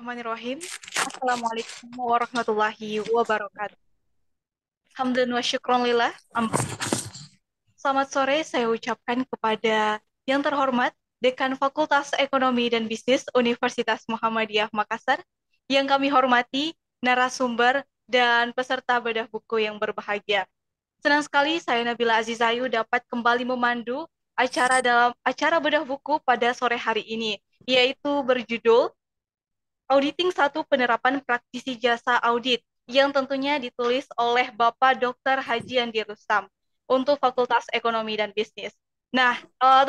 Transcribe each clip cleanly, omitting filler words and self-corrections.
Bismillahirrahmanirrahim. Assalamualaikum warahmatullahi wabarakatuh. Hamdan wa syukron lillah. Selamat sore saya ucapkan kepada yang terhormat Dekan Fakultas Ekonomi dan Bisnis Universitas Muhammadiyah Makassar, yang kami hormati narasumber dan peserta bedah buku yang berbahagia. Senang sekali saya Nabila Azizayu dapat kembali memandu acara bedah buku pada sore hari ini, yaitu berjudul Auditing Satu Penerapan Praktisi Jasa Audit, yang tentunya ditulis oleh Bapak Dr. Haji Andi Rustam untuk Fakultas Ekonomi dan Bisnis. Nah,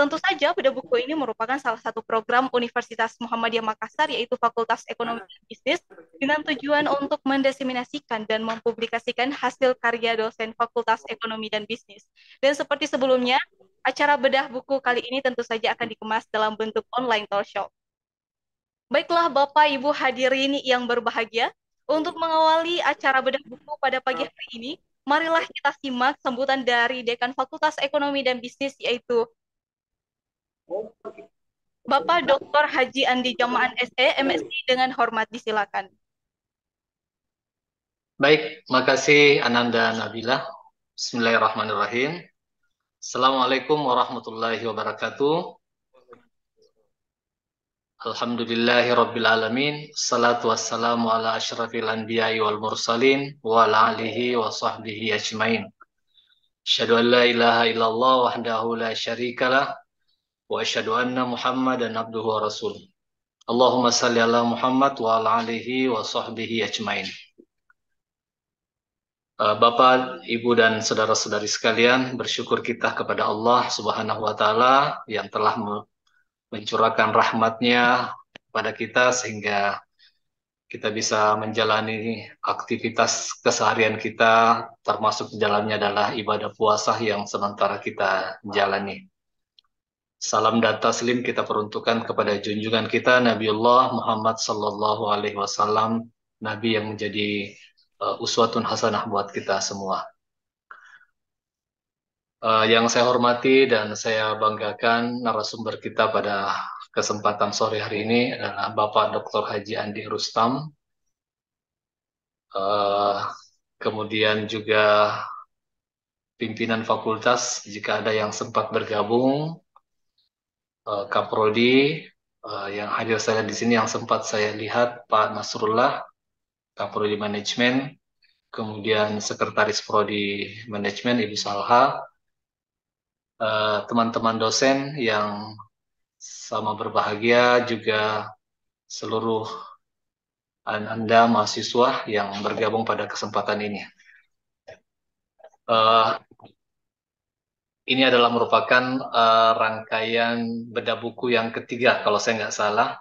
tentu saja pada buku ini merupakan salah satu program Universitas Muhammadiyah Makassar, yaitu Fakultas Ekonomi dan Bisnis, dengan tujuan untuk mendiseminasikan dan mempublikasikan hasil karya dosen Fakultas Ekonomi dan Bisnis. Dan seperti sebelumnya, acara bedah buku kali ini tentu saja akan dikemas dalam bentuk online talk show. Baiklah Bapak Ibu hadirin yang berbahagia, untuk mengawali acara bedah buku pada pagi hari ini, marilah kita simak sambutan dari Dekan Fakultas Ekonomi dan Bisnis, yaitu Bapak Dr. Haji Andi Jamaan SE, MSc, dengan hormat disilakan. Baik, makasih Ananda Nabila. Bismillahirrahmanirrahim. Assalamualaikum warahmatullahi wabarakatuh. Alhamdulillahi rabbil alamin. Salatu wassalamu ala asyrafil anbiya'i wal mursalin wa ala alihi wa sahbihi ajmain. Asyhadu an la ilaha illallah wahdahu la syarikalah wa asyhadu anna Muhammadan abduhu wa rasuluh. Allahumma salli ala Muhammad wa ala alihi wa sahbihi ajmain. Bapak, Ibu, dan saudara-saudari sekalian, bersyukur kita kepada Allah Subhanahu wa Ta'ala yang telah mencurahkan rahmat-Nya pada kita sehingga kita bisa menjalani aktivitas keseharian kita, termasuk di dalamnya adalah ibadah puasa yang sementara kita jalani. Salam dan taslim kita peruntukkan kepada junjungan kita Nabiullah Muhammad Sallallahu Alaihi Wasallam, Nabi yang menjadi uswatun hasanah buat kita semua. Yang saya hormati dan saya banggakan narasumber kita pada kesempatan sore hari ini adalah Bapak Dr. Haji Andi Rustam. Kemudian juga pimpinan fakultas jika ada yang sempat bergabung, Kaprodi yang hadir saya di sini yang sempat saya lihat Pak Nasrullah, Kaprodi Manajemen, kemudian Sekretaris Prodi Manajemen Ibu Salha, teman-teman dosen yang sama berbahagia, juga seluruh Anda mahasiswa yang bergabung pada kesempatan ini. Ini adalah merupakan rangkaian bedah buku yang ketiga kalau saya nggak salah.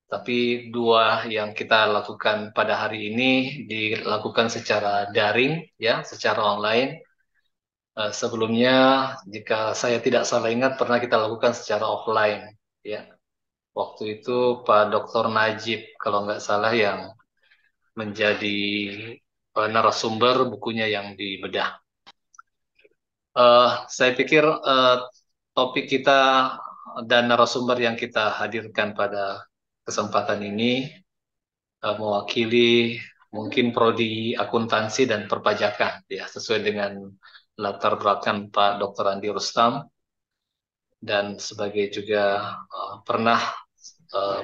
Tapi dua yang kita lakukan pada hari ini dilakukan secara daring, ya, secara online. Sebelumnya, jika saya tidak salah ingat, pernah kita lakukan secara offline, ya. Waktu itu Pak Dr. Najib, kalau nggak salah, yang menjadi narasumber bukunya yang dibedah. Saya pikir topik kita dan narasumber yang kita hadirkan pada kesempatan ini mewakili mungkin prodi akuntansi dan perpajakan, ya, sesuai dengan latar belakang Pak Dr. Andi Rustam, dan sebagai juga pernah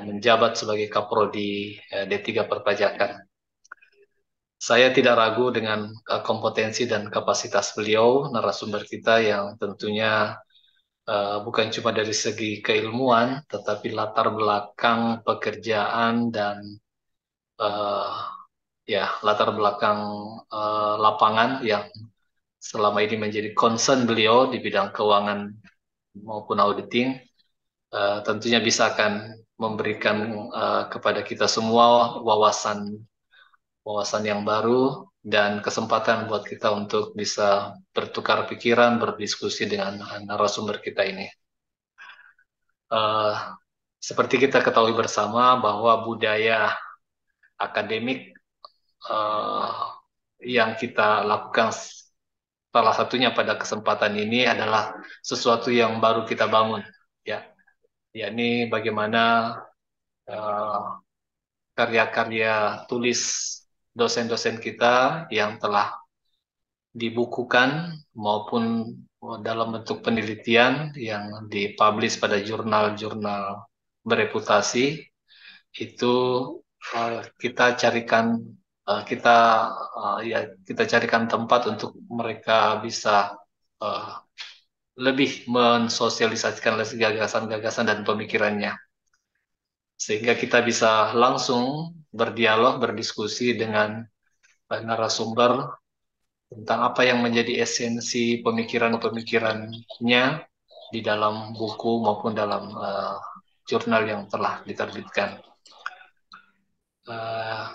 menjabat sebagai Kaprodi D3 Perpajakan. Saya tidak ragu dengan kompetensi dan kapasitas beliau, narasumber kita, yang tentunya bukan cuma dari segi keilmuan, tetapi latar belakang pekerjaan dan latar belakang lapangan yang selama ini menjadi concern beliau di bidang keuangan maupun auditing, tentunya bisa akan memberikan kepada kita semua wawasan yang baru dan kesempatan buat kita untuk bisa bertukar pikiran, berdiskusi dengan narasumber kita ini. Seperti kita ketahui bersama bahwa budaya akademik yang kita lakukan salah satunya pada kesempatan ini adalah sesuatu yang baru kita bangun, ya, yakni bagaimana karya-karya tulis dosen-dosen kita yang telah dibukukan maupun dalam bentuk penelitian yang dipublish pada jurnal-jurnal bereputasi itu kita carikan kita ya kita carikan tempat untuk mereka bisa uh, lebih mensosialisasikan gagasan-gagasan dan pemikirannya sehingga kita bisa langsung berdialog berdiskusi dengan narasumber tentang apa yang menjadi esensi pemikiran-pemikirannya di dalam buku maupun dalam jurnal yang telah diterbitkan. Uh,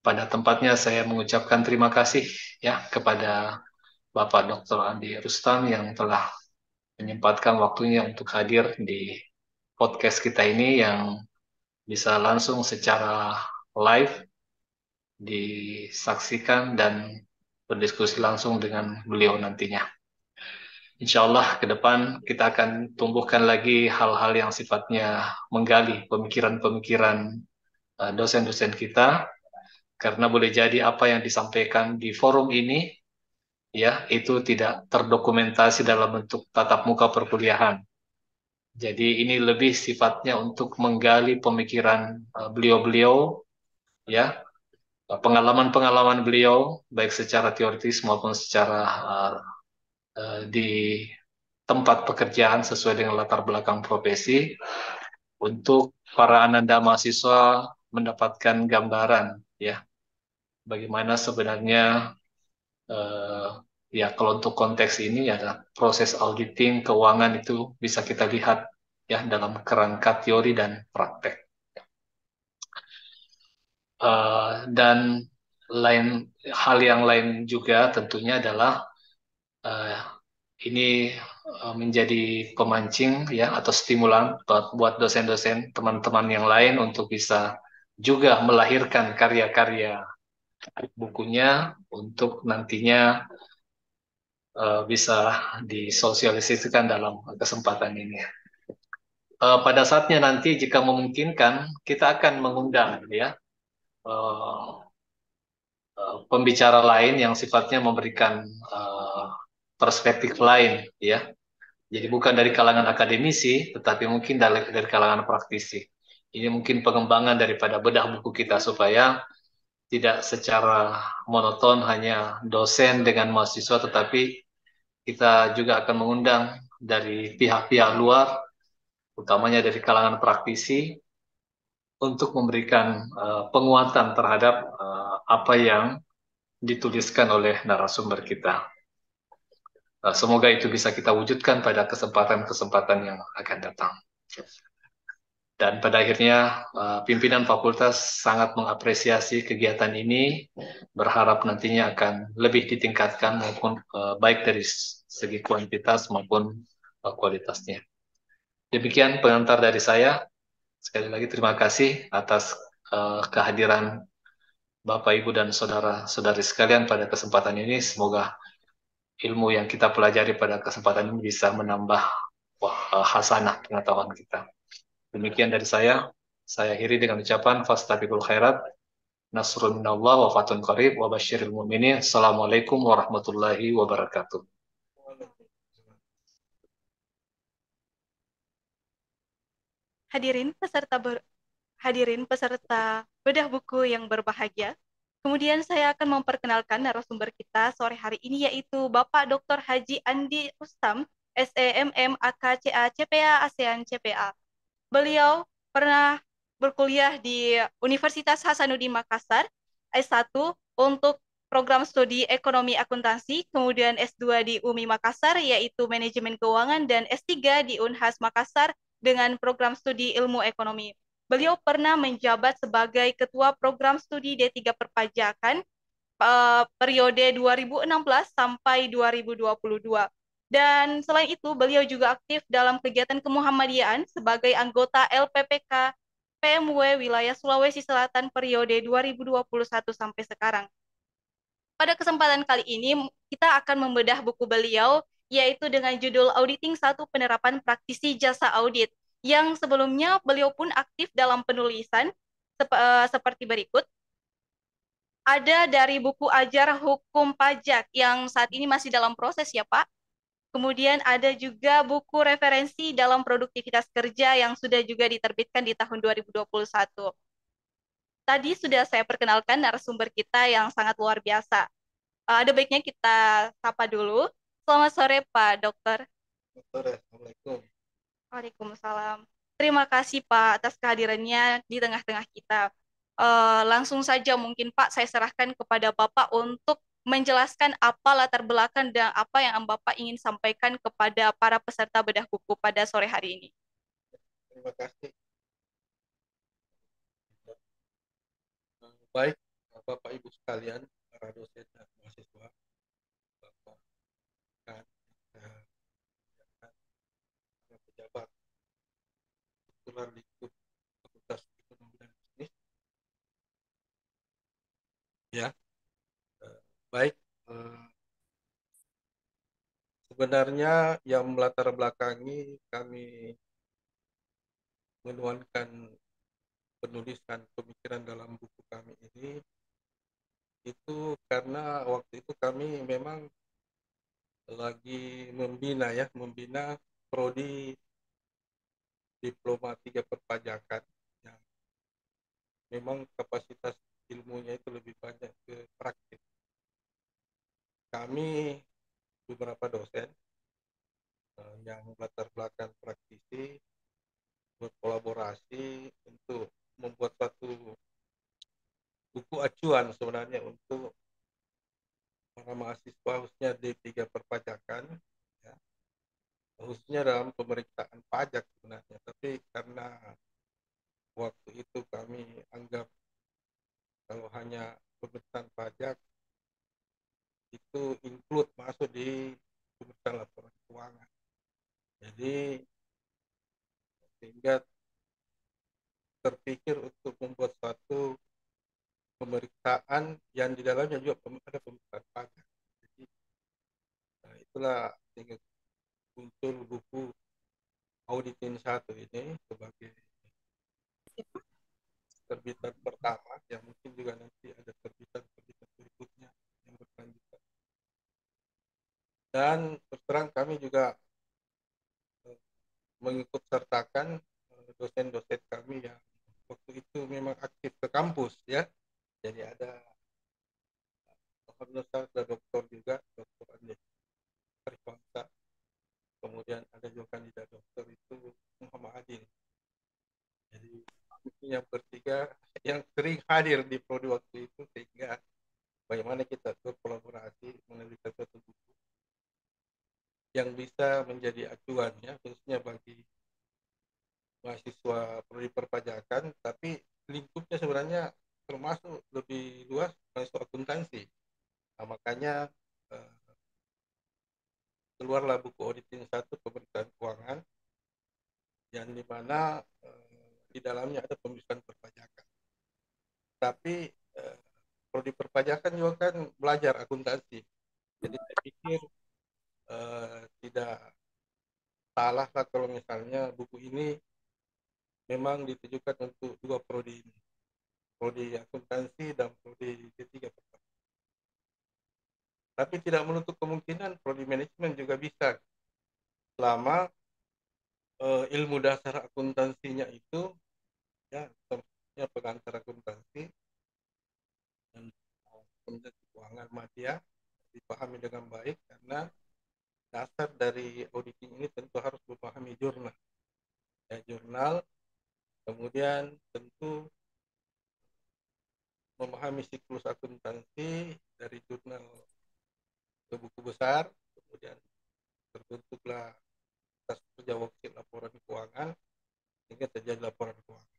Pada tempatnya saya mengucapkan terima kasih ya kepada Bapak Dr. Andi Rustam yang telah menyempatkan waktunya untuk hadir di podcast kita ini yang bisa langsung secara live disaksikan dan berdiskusi langsung dengan beliau nantinya. Insya Allah ke depan kita akan tumbuhkan lagi hal-hal yang sifatnya menggali pemikiran-pemikiran dosen-dosen kita, karena boleh jadi apa yang disampaikan di forum ini ya itu tidak terdokumentasi dalam bentuk tatap muka perkuliahan. Jadi ini lebih sifatnya untuk menggali pemikiran beliau-beliau ya, pengalaman-pengalaman beliau baik secara teoritis maupun secara di tempat pekerjaan sesuai dengan latar belakang profesi untuk para ananda mahasiswa mendapatkan gambaran ya bagaimana sebenarnya eh, ya kalau untuk konteks ini ya proses auditing keuangan itu bisa kita lihat ya dalam kerangka teori dan praktek. Dan lain hal yang lain juga tentunya adalah eh, ini menjadi pemancing ya atau stimulan buat dosen-dosen teman-teman yang lain untuk bisa juga melahirkan karya-karya bukunya untuk nantinya bisa disosialisasikan dalam kesempatan ini. Pada saatnya nanti jika memungkinkan kita akan mengundang ya eh, pembicara lain yang sifatnya memberikan perspektif lain ya. Jadi bukan dari kalangan akademisi, tetapi mungkin dari kalangan praktisi. Ini mungkin pengembangan daripada bedah buku kita supaya tidak secara monoton hanya dosen dengan mahasiswa, tetapi kita juga akan mengundang dari pihak-pihak luar, utamanya dari kalangan praktisi, untuk memberikan penguatan terhadap apa yang dituliskan oleh narasumber kita. Semoga itu bisa kita wujudkan pada kesempatan-kesempatan yang akan datang. Dan pada akhirnya pimpinan fakultas sangat mengapresiasi kegiatan ini, berharap nantinya akan lebih ditingkatkan maupun baik dari segi kuantitas maupun kualitasnya. Demikian pengantar dari saya. Sekali lagi terima kasih atas kehadiran Bapak, Ibu, dan saudara-saudari sekalian pada kesempatan ini. Semoga ilmu yang kita pelajari pada kesempatan ini bisa menambah hasanah pengetahuan kita. Demikian dari saya akhiri dengan ucapan fastabiqul khairat, nasrun minallah wa fatun qarib wa basyiril mu'minin. Assalamualaikum warahmatullahi wabarakatuh. Hadirin peserta bedah buku yang berbahagia. Kemudian saya akan memperkenalkan narasumber kita sore hari ini yaitu Bapak Dr. Haji Andi Rustam, SEMM AKCA CPA ASEAN CPA. Beliau pernah berkuliah di Universitas Hasanuddin Makassar, S1 untuk program studi ekonomi akuntansi, kemudian S2 di UMI Makassar yaitu manajemen keuangan, dan S3 di Unhas Makassar dengan program studi ilmu ekonomi. Beliau pernah menjabat sebagai Ketua Program Studi D3 Perpajakan periode 2016 sampai 2022. Dan selain itu, beliau juga aktif dalam kegiatan kemuhammadiyaan sebagai anggota LPPK PMW Wilayah Sulawesi Selatan periode 2021 sampai sekarang. Pada kesempatan kali ini, kita akan membedah buku beliau, yaitu dengan judul Auditing 1 Penerapan Praktisi Jasa Audit, yang sebelumnya beliau pun aktif dalam penulisan, seperti berikut. Ada dari buku ajar hukum pajak yang saat ini masih dalam proses ya Pak. Kemudian ada juga buku referensi dalam produktivitas kerja yang sudah juga diterbitkan di tahun 2021. Tadi sudah saya perkenalkan narasumber kita yang sangat luar biasa. Ada baiknya kita sapa dulu. Selamat sore Pak Dokter. Selamat sore, Assalamualaikum. Waalaikumsalam. Terima kasih Pak atas kehadirannya di tengah-tengah kita. Langsung saja mungkin Pak saya serahkan kepada Bapak untuk menjelaskan apa latar belakang dan apa yang Bapak ingin sampaikan kepada para peserta bedah buku pada sore hari ini. Terima kasih. Baik, Bapak Ibu sekalian, para dosen dan mahasiswa, Bapak dan para pejabat titular lingkup Fakultas Ekonomi dan Bisnis. Ya, baik. Sebenarnya yang melatar belakangi kami menuangkan penulisan pemikiran dalam buku kami ini itu karena waktu itu kami memang lagi membina prodi diploma 3 perpajakan yang memang kapasitas ilmunya itu lebih banyak ke praktik. Kami beberapa dosen yang latar belakang praktisi berkolaborasi untuk membuat satu buku acuan sebenarnya untuk para mahasiswa khususnya D3 perpajakan, ya, khususnya dalam pemeriksaan pajak sebenarnya. Tapi karena waktu itu kami anggap kalau hanya pemeriksaan pajak itu include masuk di pemeriksaan laporan keuangan. Jadi sehingga terpikir untuk membuat suatu pemeriksaan yang di dalamnya juga ada pemeriksaan pajak. Jadi itulah sehingga muncul buku Auditin 1 ini sebagai terbitan pertama, yang mungkin juga nanti ada terbitan-terbitan berikutnya yang berkelanjutan. Dan terus kami juga mengikut sertakan dosen-dosen kami yang waktu itu memang aktif ke kampus, ya. Jadi ada Alhamdulillah ada dokter juga, dokter Andi Arifangsa. Kemudian ada juga kandidat dokter itu Muhammad Adil. Jadi yang bertiga yang sering hadir di prodi waktu itu, sehingga bagaimana kita berkolaborasi menuliskan satu buku yang bisa menjadi acuannya khususnya bagi mahasiswa prodi perpajakan, tapi lingkupnya sebenarnya termasuk lebih luas masuk akuntansi. Nah, makanya keluarlah buku Auditing 1 Pemeriksaan Keuangan yang dimana di dalamnya ada pemeriksaan perpajakan. Tapi prodi perpajakan juga kan belajar akuntansi. Jadi saya pikir tidak salah lah kalau misalnya buku ini memang ditujukan untuk dua prodi ini, prodi akuntansi dan prodi D3 perpajakan. Tapi tidak menutup kemungkinan prodi manajemen juga bisa, selama ilmu dasar akuntansinya itu, ya, contohnya pengantar akuntansi dan akuntansi keuangan media dipahami dengan baik, karena dasar dari auditing ini tentu harus memahami jurnal, ya, jurnal, kemudian tentu memahami siklus akuntansi dari jurnal ke buku besar, kemudian terbentuklah atas kerja wakil laporan keuangan sehingga terjadi laporan keuangan.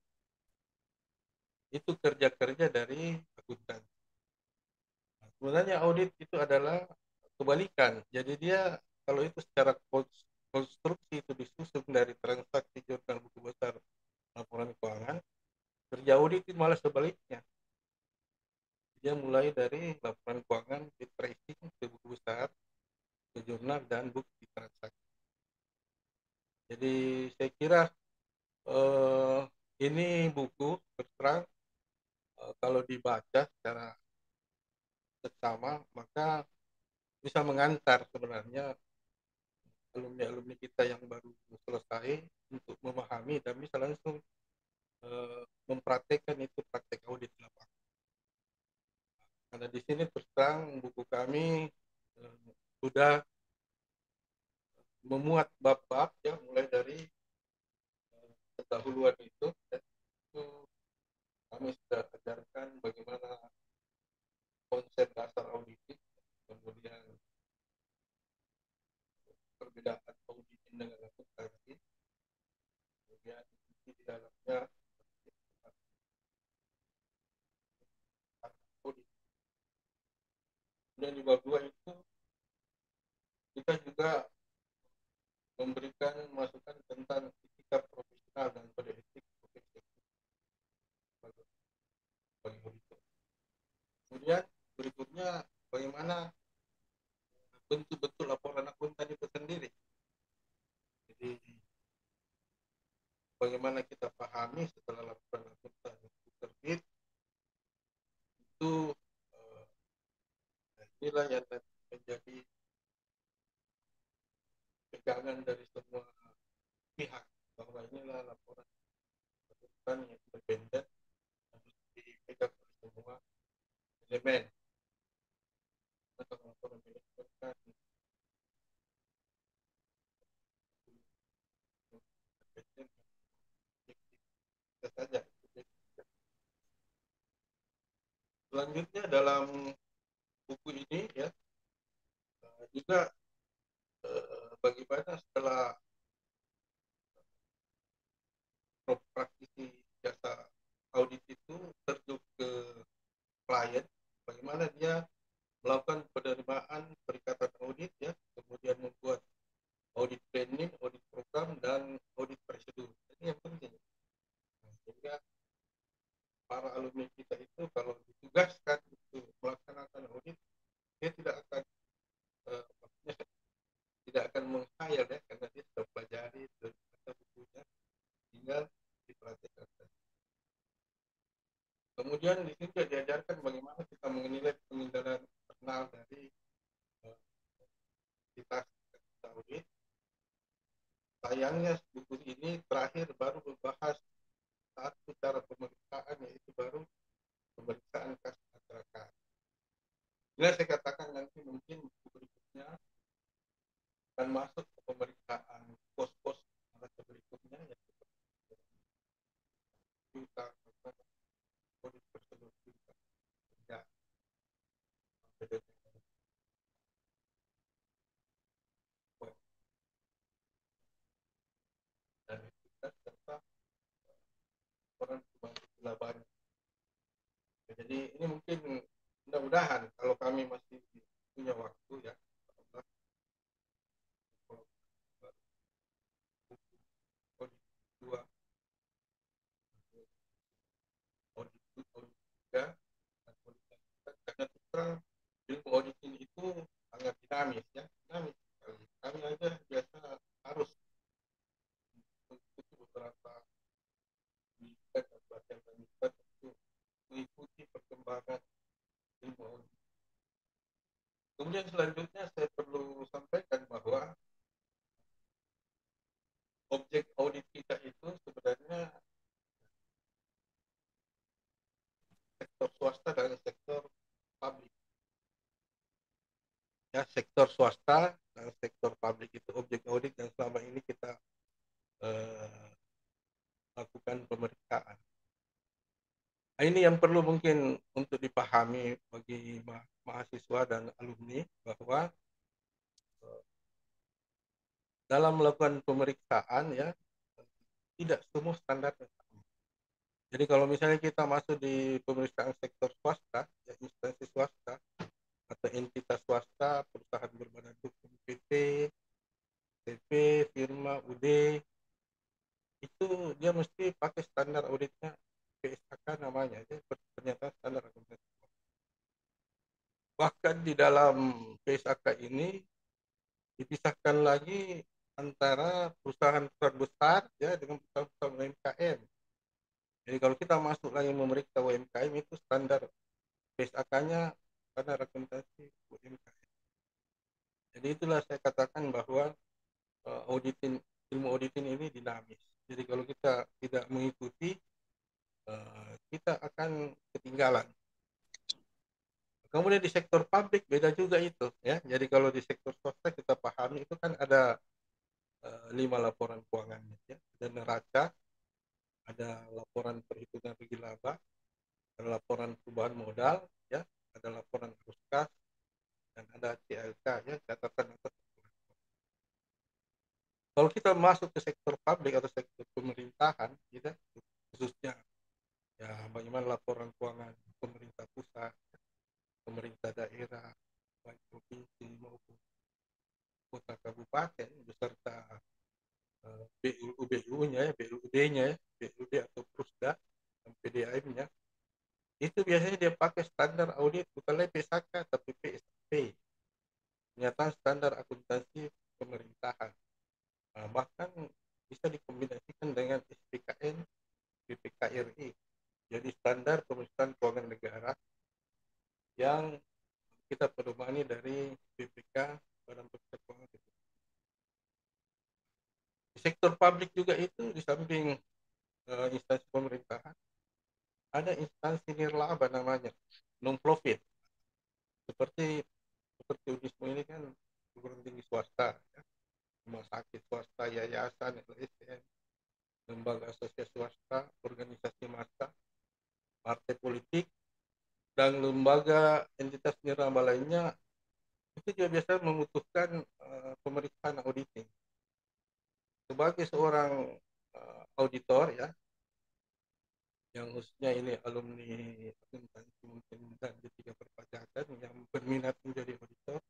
Itu kerja-kerja dari akuntan. Nah, sebenarnya audit itu adalah kebalikan. Jadi dia kalau itu secara konstruksi itu disusun dari transaksi jurnal buku besar laporan keuangan, kerja audit itu malah sebaliknya. Dia mulai dari laporan keuangan di tracing ke buku besar, ke jurnal dan bukti transaksi. Jadi saya kira ini buku terang kalau dibaca secara seksama maka bisa mengantar sebenarnya alumni-alumni kita yang baru selesai untuk memahami dan bisa langsung mempraktekkan itu praktek audit di lapangan. Karena di sini terus terang buku kami sudah memuat bab-bab ya mulai dari pendahuluan itu kami sudah ajarkan bagaimana konsep dasar auditing, kemudian perbedaan auditing dengan akuntansi, kemudian di dalamnya audit. Kemudian di bab 2 itu kita juga memberikan masukan tentang etika profesional dan kode etik bagi auditor. Kemudian berikutnya bagaimana bentuk-bentuk laporan akuntan itu sendiri. Jadi bagaimana kita pahami setelah laporan akuntan itu terbit, itu inilah yang menjadi pegangan dari semua pihak bahwa inilah laporan akuntan yang independen harus dipegang oleh semua elemen. Atau laporan manajemen saja. Selanjutnya dalam buku ini ya juga bagaimana setelah praktisi jasa audit itu terjun ke klien, bagaimana dia melakukan penerimaan perikatan audit ya, kemudian membuat audit planning, audit program dan audit prosedur. Ini yang penting. Sehingga para alumni kita itu kalau ditugaskan untuk melaksanakan audit, dia tidak akan tidak akan menghayal ya, karena dia sudah pelajari dari bukunya, tinggal diperhatikan. Kemudian di sini juga diajarkan bagaimana kita menilai pengendalian internal dari kita audit. Sayangnya buku ini terakhir baru membahas satu cara pemeriksaan, yaitu baru pemeriksaan kas masyarakat. Bila saya katakan nanti mungkin buku berikutnya akan masuk ke pemeriksaan pos-pos berikutnya, yaitu juta audit prosedur ya, dan kita serta orang pembantu labannya. Jadi ini mungkin mudah-mudahan kalau kami masih punya waktu ya, karena terang ilmu auditing itu sangat dinamis ya, dinamis sekali. Kami aja biasa harus mengikuti beberapa mingguan dan pelatihan untuk mengikuti perkembangan ilmu auditing. Kemudian selanjutnya saya perlu sampaikan bahwa objek audit kita itu sebenarnya sektor swasta dan sektor publik. Ya, sektor swasta dan sektor publik itu objek audit yang selama ini kita lakukan pemeriksaan. Nah, ini yang perlu mungkin untuk dipahami bagi mahasiswa dan alumni bahwa dalam melakukan pemeriksaan ya tidak semua standar sama. Jadi kalau misalnya kita masuk di pemeriksaan sektor swasta, ya instansi swasta atau entitas swasta, perusahaan berbadan hukum PT, TP, firma, UD, itu dia mesti pakai standar auditnya PSAK namanya, ya, pernyataan standar akuntansi. Bahkan di dalam PSAK ini dipisahkan lagi antara perusahaan besar ya dengan perusahaan UMKM. Jadi kalau kita masuk lagi memeriksa UMKM itu standar PSAK-nya standar akuntansi UMKM. Jadi itulah saya katakan bahwa auditing, ilmu auditing ini dinamis. Jadi kalau kita tidak mengikuti, kita akan ketinggalan. Kemudian di sektor publik beda juga itu, ya. Jadi kalau di sektor swasta kita pahami itu kan ada 5 laporan keuangan, ya. Ada neraca, ada laporan perhitungan rugi laba, ada laporan perubahan modal, ya, ada laporan arus kas, dan ada CLK, ya, catatan atau. Kalau kita masuk ke sektor publik atau sektor pemerintahan, kita khususnya ya bagaimana laporan keuangan pemerintah pusat, pemerintah daerah, baik provinsi maupun kota kabupaten beserta BUU-nya ya, BUD-nya ya, BUD atau Pusda dan PDAM-nya, itu biasanya dia pakai standar audit bukan lagi PSAK tapi PSAP, pernyataan standar akuntansi pemerintahan. Nah, bahkan bisa dikombinasikan dengan SPKN BPKRI, jadi standar pemeriksaan keuangan negara yang kita pedomani dari BPK, Badan Pemeriksa Keuangan. Di sektor publik juga itu di samping instansi pemerintahan ada instansi nirlaba namanya non profit, seperti Unismo ini kan perguruan tinggi swasta, ya. Rumah sakit swasta, yayasan, LSM, lembaga asosiasi swasta, organisasi massa, partai politik, dan lembaga entitas nirlaba lainnya itu juga biasa membutuhkan pemeriksaan auditing. Sebagai seorang auditor, ya, yang khususnya ini alumni akuntansi mungkin dan D3 perpajakan yang berminat menjadi auditor,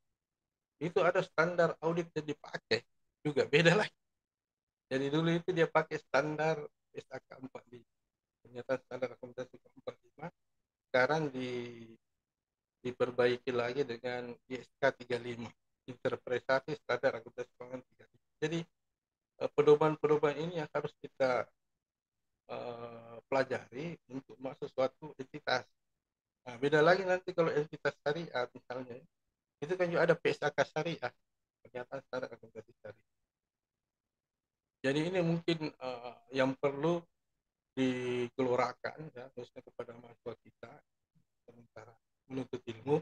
itu ada standar audit yang dipakai juga beda lagi. Jadi dulu itu dia pakai standar SAK 45, ternyata standar akuntansi 45 sekarang diperbaiki lagi dengan ISK 35, interpretasi standar akuntansi keuangan 35. Jadi pedoman-pedoman ini yang harus kita pelajari untuk masuk suatu entitas. Nah, beda lagi nanti kalau entitas syariah misalnya, itu kan juga ada PSAK syariah, pernyataan standar akuntansi syariah. Jadi ini mungkin yang perlu dikeluarkan, ya, khususnya kepada mahasiswa kita sementara menuntut ilmu,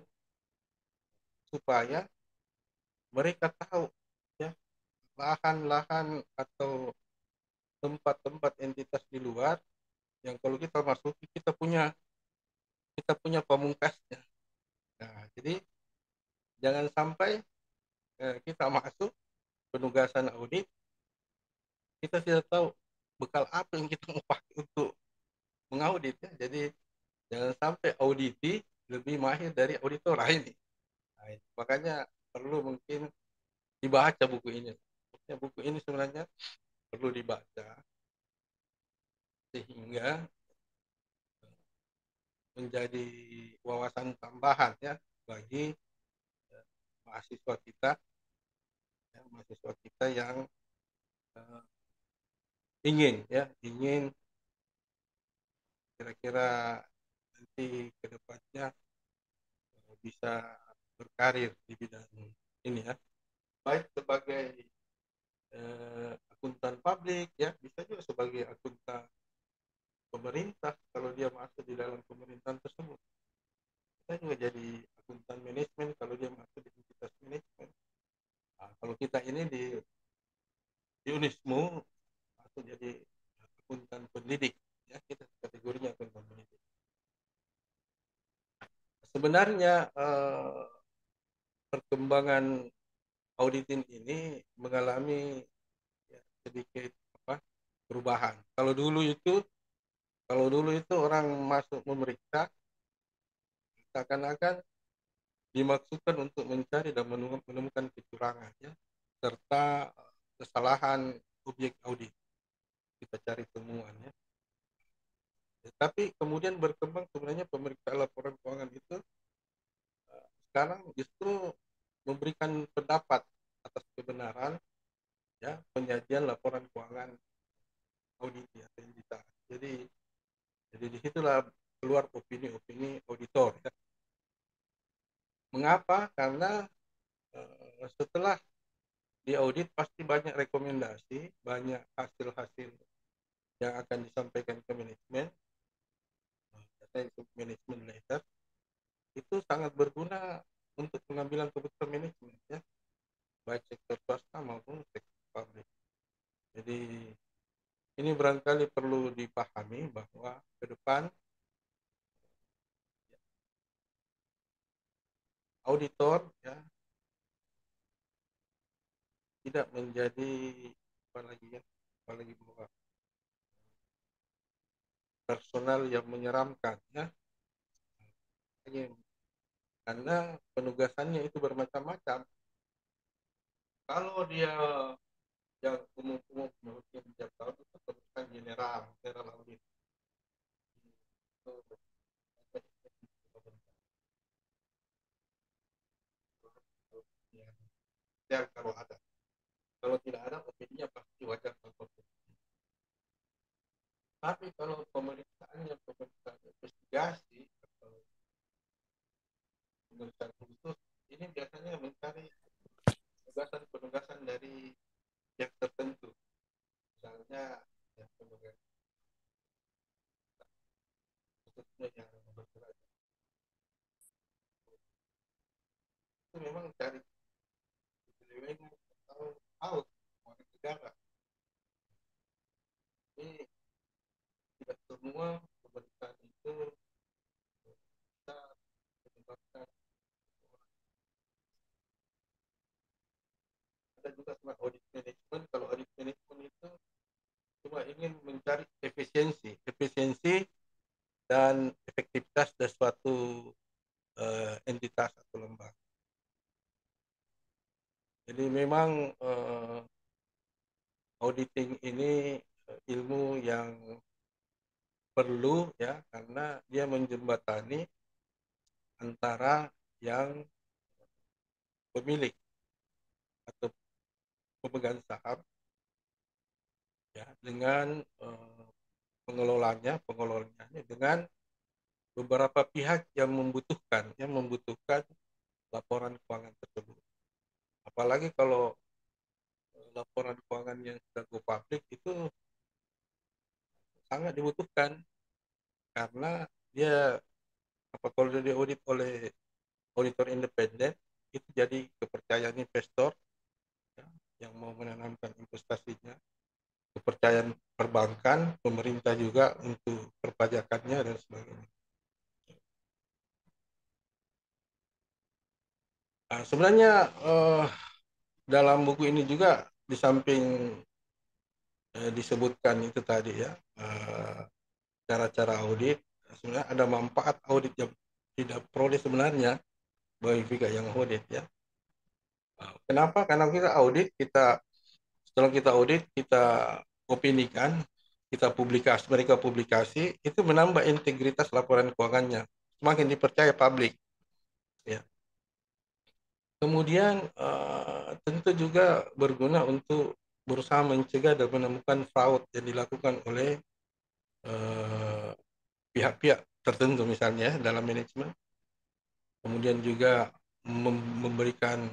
supaya mereka tahu, ya, lahan-lahan atau tempat-tempat entitas di luar yang kalau kita masuki kita punya pamungkasnya. Nah, jadi jangan sampai kita masuk penugasan audit, kita tidak tahu bekal apa yang kita mau pakai untuk mengaudit, ya. Jadi jangan sampai auditi lebih mahir dari auditor ini. Nah, makanya perlu mungkin dibaca buku ini. Buku ini sebenarnya perlu dibaca sehingga menjadi wawasan tambahan, ya, bagi mahasiswa kita, ya, mahasiswa kita yang uh, ingin kira-kira nanti ke depannya bisa berkarir di bidang ini, ya, baik sebagai akuntan publik, ya, bisa juga sebagai akuntan pemerintah kalau dia masuk di dalam pemerintahan tersebut. Kita juga jadi akuntan manajemen kalau dia masuk di entitas manajemen. Nah, kalau kita ini di Unismo masuk jadi akuntan pendidik, ya, kita kategorinya akuntan pendidik. Sebenarnya perkembangan auditing ini mengalami, ya, sedikit perubahan. Kalau dulu itu orang masuk memeriksa seakan-akan dimaksudkan untuk mencari dan menemukan kecurangan, ya, serta kesalahan objek audit, kita cari temuannya. Tapi kemudian berkembang sebenarnya pemeriksaan laporan keuangan itu sekarang justru memberikan pendapat atas kebenaran, ya, penyajian laporan keuangan audit, ya, entitas. Jadi Jadi disitulah keluar opini-opini auditor. Ya. Mengapa? Karena setelah diaudit pasti banyak rekomendasi, banyak hasil-hasil yang akan disampaikan ke manajemen, manajemen letter, itu sangat berguna untuk pengambilan keputusan manajemen, ya, baik sektor swasta maupun sektor publik. Jadi ini barangkali perlu dipahami bahwa ke depan auditor, ya, tidak menjadi apalagi bahwa personal yang menyeramkan, ya, karena penugasannya itu bermacam-macam. Kalau dia yang umum-umum menurutnya setiap tahun itu perusahaan general audit itu ya, kalau tidak ada opininya pasti wajar. Tapi kalau pemeriksaannya pemeriksaan investigasi atau pemeriksaan khusus, ini biasanya mencari penugasan dari pihak tertentu, misalnya yang pemegang khususnya yang bergerak itu memang cari penyelewengan atau out warga negara. Ini tidak semua pemeriksaan itu bisa menyebabkan. Ada juga sama audit management. Kalau audit management itu cuma ingin mencari efisiensi dan efektivitas dari suatu entitas atau lembaga. Jadi memang auditing ini ilmu yang perlu, ya, karena dia menjembatani antara yang pemilik atau pemegang saham, ya, dengan pengelolanya dengan beberapa pihak yang membutuhkan laporan keuangan tersebut. Apalagi kalau laporan keuangan yang sudah go public itu sangat dibutuhkan, karena dia kalau dia diaudit oleh auditor independen itu jadi kepercayaan investor, ya, yang mau menanamkan investasinya, kepercayaan perbankan, pemerintah juga untuk perpajakannya dan sebagainya. Nah, sebenarnya dalam buku ini juga di samping disebutkan itu tadi, ya, cara-cara audit, sebenarnya ada manfaat audit yang tidak peroleh sebenarnya bagi pihak yang audit, ya. Kenapa? Karena setelah kita audit, kita opinikan, mereka publikasi, itu menambah integritas laporan keuangannya, semakin dipercaya publik, ya. Kemudian tentu juga berguna untuk berusaha mencegah dan menemukan fraud yang dilakukan oleh pihak-pihak tertentu, misalnya dalam manajemen. Kemudian juga memberikan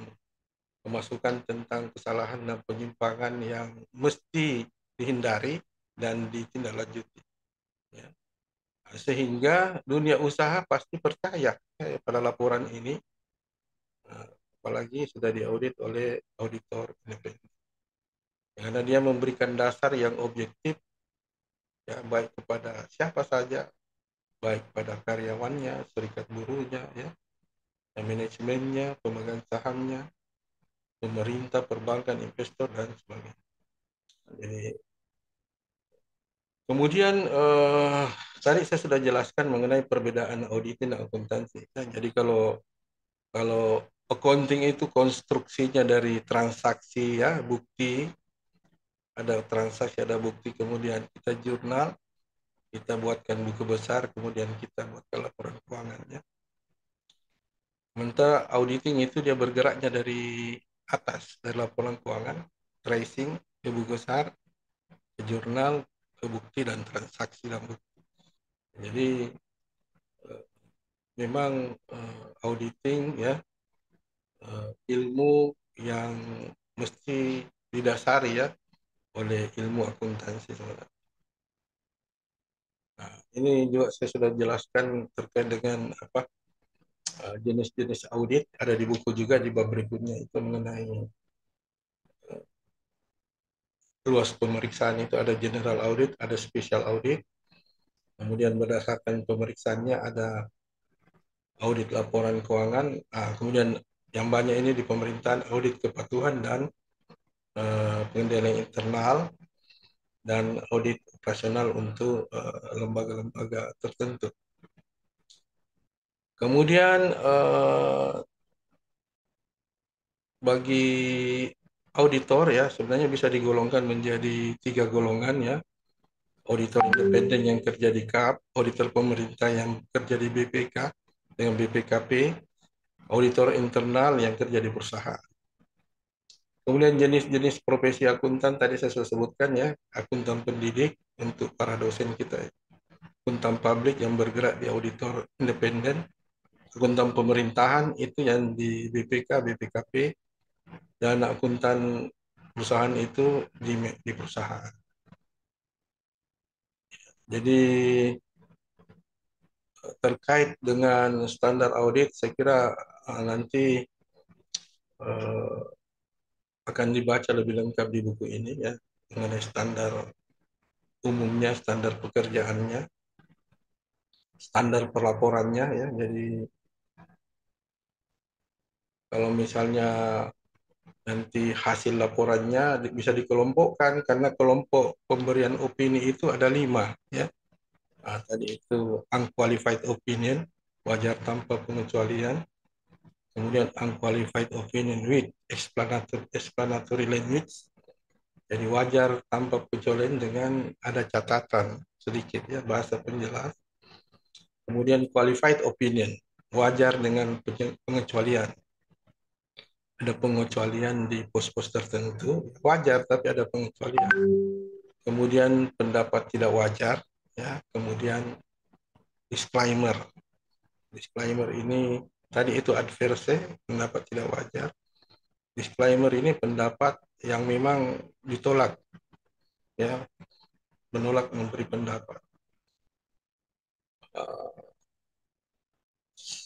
pemasukan tentang kesalahan dan penyimpangan yang mesti dihindari dan ditindaklanjuti, ya. Sehingga dunia usaha pasti percaya, ya, pada laporan ini, apalagi sudah diaudit oleh auditor independen, karena dia memberikan dasar yang objektif, ya, baik kepada siapa saja, baik pada karyawannya, serikat buruhnya, ya, manajemennya, pemegang sahamnya, pemerintah, perbankan, investor, dan sebagainya. Jadi, kemudian tadi saya sudah jelaskan mengenai perbedaan auditing dan akuntansi. Ya, jadi kalau accounting itu konstruksinya dari transaksi, ya, bukti, ada transaksi, ada bukti, kemudian kita jurnal, kita buatkan buku besar, kemudian kita buatkan laporan keuangannya. Sementara auditing itu dia bergeraknya dari atas, dari laporan keuangan, tracing ke buku besar, ke jurnal, ke bukti dan transaksi dan bukti. Jadi memang auditing ya ilmu yang mesti didasari ya oleh ilmu akuntansi. Nah, ini juga saya sudah jelaskan terkait dengan apa jenis-jenis audit, ada di buku juga di bab berikutnya itu mengenai luas pemeriksaan. Itu ada general audit, ada special audit, kemudian berdasarkan pemeriksaannya ada audit laporan keuangan, kemudian yang banyak ini di pemerintahan audit kepatuhan dan pengendalian internal, dan audit operasional untuk lembaga-lembaga tertentu. Kemudian bagi auditor ya sebenarnya bisa digolongkan menjadi 3 golongan ya. Auditor independen yang kerja di KAP, auditor pemerintah yang kerja di BPK dengan BPKP, auditor internal yang kerja di perusahaan. Kemudian jenis-jenis profesi akuntan tadi saya sudah sebutkan ya, akuntan pendidik untuk para dosen kita, akuntan publik yang bergerak di auditor independen, akuntan pemerintahan itu yang di BPK, BPKP, dan akuntan perusahaan itu di perusahaan. Jadi terkait dengan standar audit, saya kira nanti akan dibaca lebih lengkap di buku ini ya, mengenai standar umumnya, standar pekerjaannya, standar pelaporannya ya. Jadi kalau misalnya nanti hasil laporannya bisa dikelompokkan karena kelompok pemberian opini itu ada 5 ya. Tadi itu unqualified opinion, wajar tanpa pengecualian. Kemudian unqualified opinion with explanatory language, jadi wajar tanpa pengecualian dengan ada catatan sedikit ya, bahasa penjelas. Kemudian qualified opinion, wajar dengan pengecualian. Ada pengecualian di pos-pos tertentu, wajar tapi ada pengecualian. Kemudian pendapat tidak wajar, ya. Kemudian disclaimer. Disclaimer ini tadi itu adverse, pendapat tidak wajar. Disclaimer ini pendapat yang memang ditolak, ya, menolak memberi pendapat.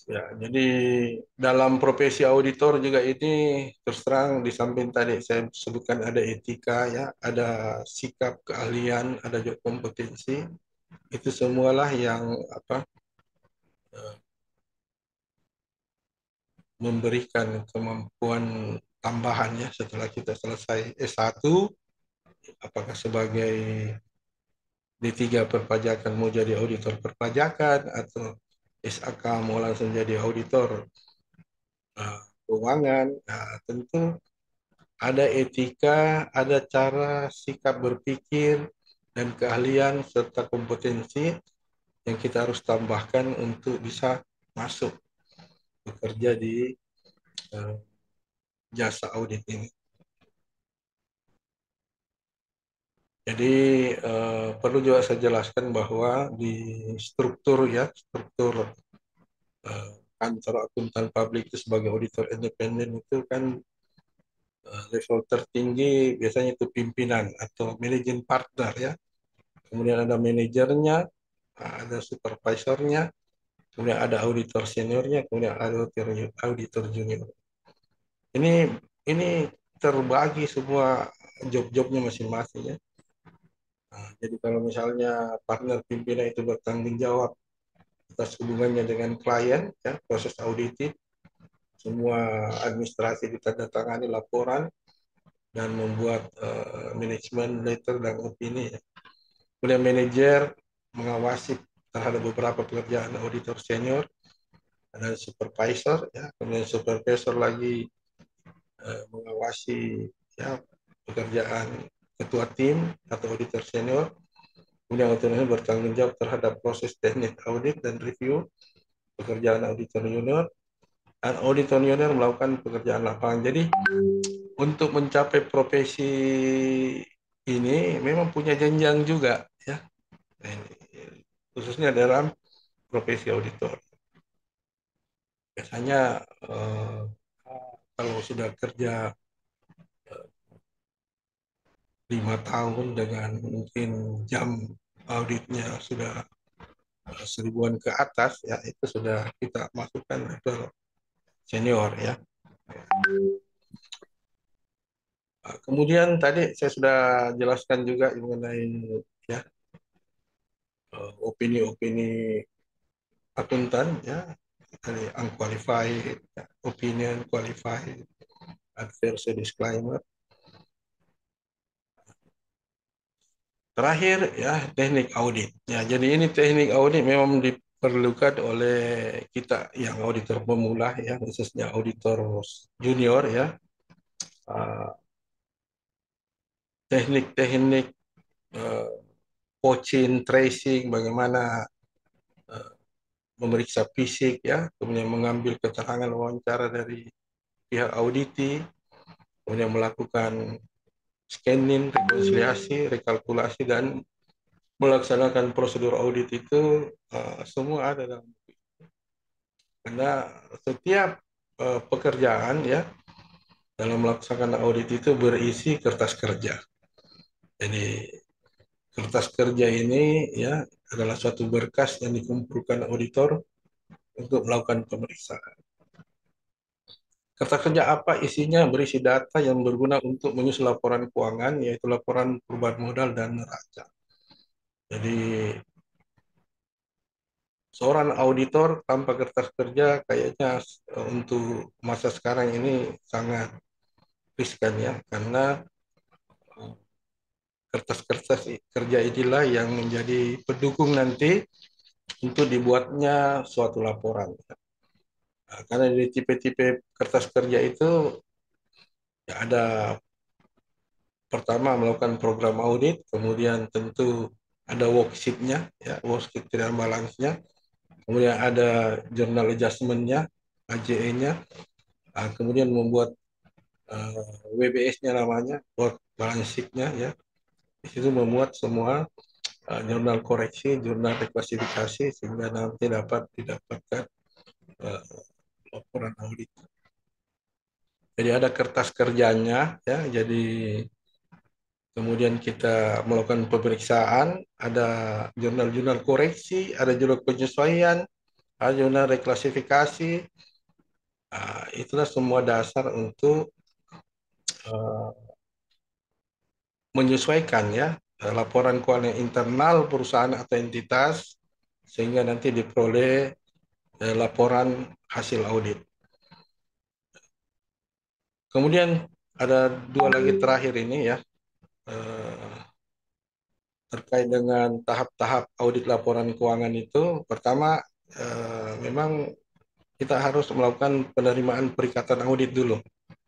Ya, jadi dalam profesi auditor juga ini terus terang di samping tadi saya sebutkan ada etika ya, ada sikap keahlian, ada juga kompetensi. Itu semualah yang memberikan kemampuan tambahan ya setelah kita selesai S1, apakah sebagai D3 perpajakan mau jadi auditor perpajakan atau SAK mau langsung jadi auditor keuangan. Tentu ada etika, ada cara sikap berpikir dan keahlian serta kompetensi yang kita harus tambahkan untuk bisa masuk bekerja di jasa audit ini. Jadi perlu juga saya jelaskan bahwa di struktur ya, struktur kantor akuntan publik itu sebagai auditor independen itu kan level tertinggi biasanya itu pimpinan atau managing partner ya. Kemudian ada manajernya, ada supervisornya, kemudian ada auditor seniornya, kemudian ada auditor junior. Ini terbagi semua job-jobnya masing-masing ya. Jadi kalau misalnya partner pimpinan itu bertanggung jawab atas hubungannya dengan klien, ya, proses auditing, semua administrasi ditandatangani laporan dan membuat manajemen letter dan opini. Ya. Kemudian manajer mengawasi terhadap beberapa pekerjaan auditor senior, ada supervisor, ya, kemudian supervisor lagi mengawasi ya pekerjaan ketua tim atau auditor senior. Kemudian auditor senior bertanggung jawab terhadap proses teknik audit dan review pekerjaan auditor junior, dan auditor junior melakukan pekerjaan lapangan. Jadi untuk mencapai profesi ini memang punya jenjang juga ya. khususnya dalam profesi auditor. Biasanya kalau sudah kerja 5 tahun dengan mungkin jam auditnya sudah seribuan ke atas, ya itu sudah kita masukkan level senior ya. Kemudian tadi saya sudah jelaskan juga mengenai ya opini-opini akuntan ya, dari unqualified, ya, opinion, qualified, adverse, disclaimer. Terakhir ya teknik audit. Ya, jadi ini teknik audit memang diperlukan oleh kita yang auditor pemula ya, khususnya auditor junior ya. Teknik-teknik poaching, tracing, bagaimana memeriksa fisik ya, kemudian mengambil keterangan wawancara dari pihak auditi, kemudian melakukan scanning, rekonsiliasi, rekalkulasi, dan melaksanakan prosedur audit itu semua ada dalam buku. Karena setiap pekerjaan ya dalam melaksanakan audit itu berisi kertas kerja. Jadi kertas kerja ini ya adalah suatu berkas yang dikumpulkan auditor untuk melakukan pemeriksaan. Kertas kerja apa isinya? Berisi data yang berguna untuk menyusun laporan keuangan, yaitu laporan perubahan modal dan neraca. Jadi seorang auditor tanpa kertas kerja kayaknya untuk masa sekarang ini sangat riskan ya, karena kertas-kertas kerja inilah yang menjadi pendukung nanti untuk dibuatnya suatu laporan. Nah, karena di tipe-tipe kertas kerja itu ya ada pertama melakukan program audit, kemudian tentu ada worksheet-nya, ya, worksheet trial balance-nya, kemudian ada journal adjustment-nya, AJE-nya, kemudian membuat WBS-nya namanya, work balance sheet-nya, ya. Di situ memuat semua jurnal koreksi, jurnal reklasifikasi, sehingga nanti dapat didapatkan laporan audit. Jadi ada kertas kerjanya, ya. Jadi kemudian kita melakukan pemeriksaan, ada jurnal-jurnal koreksi, ada jurnal penyesuaian, ada jurnal reklasifikasi. Itulah semua dasar untuk menyesuaikan ya laporan keuangan internal perusahaan atau entitas sehingga nanti diperoleh laporan hasil audit. Kemudian ada dua lagi terakhir ini ya terkait dengan tahap-tahap audit laporan keuangan itu. Pertama memang kita harus melakukan penerimaan perikatan audit dulu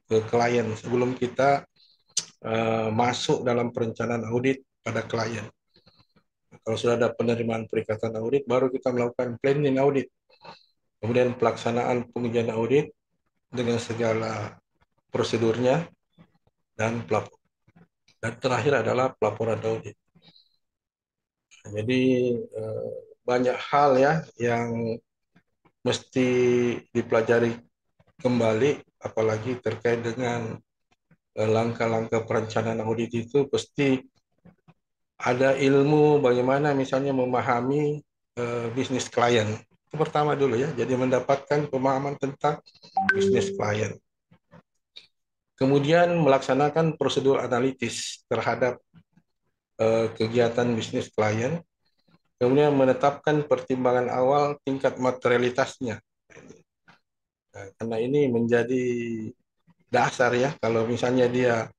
ke klien sebelum kita masuk dalam perencanaan audit pada klien. Kalau sudah ada penerimaan perikatan audit, baru kita melakukan planning audit. Kemudian pelaksanaan pengujian audit dengan segala prosedurnya dan terakhir adalah pelaporan audit. Jadi banyak hal ya yang mesti dipelajari kembali, apalagi terkait dengan langkah-langkah perencanaan audit itu pasti ada ilmu bagaimana misalnya memahami bisnis klien. Itu pertama dulu ya, jadi mendapatkan pemahaman tentang bisnis klien. Kemudian melaksanakan prosedur analitis terhadap kegiatan bisnis klien. Kemudian menetapkan pertimbangan awal tingkat materialitasnya. Nah, karena ini menjadi dasar ya, kalau misalnya dia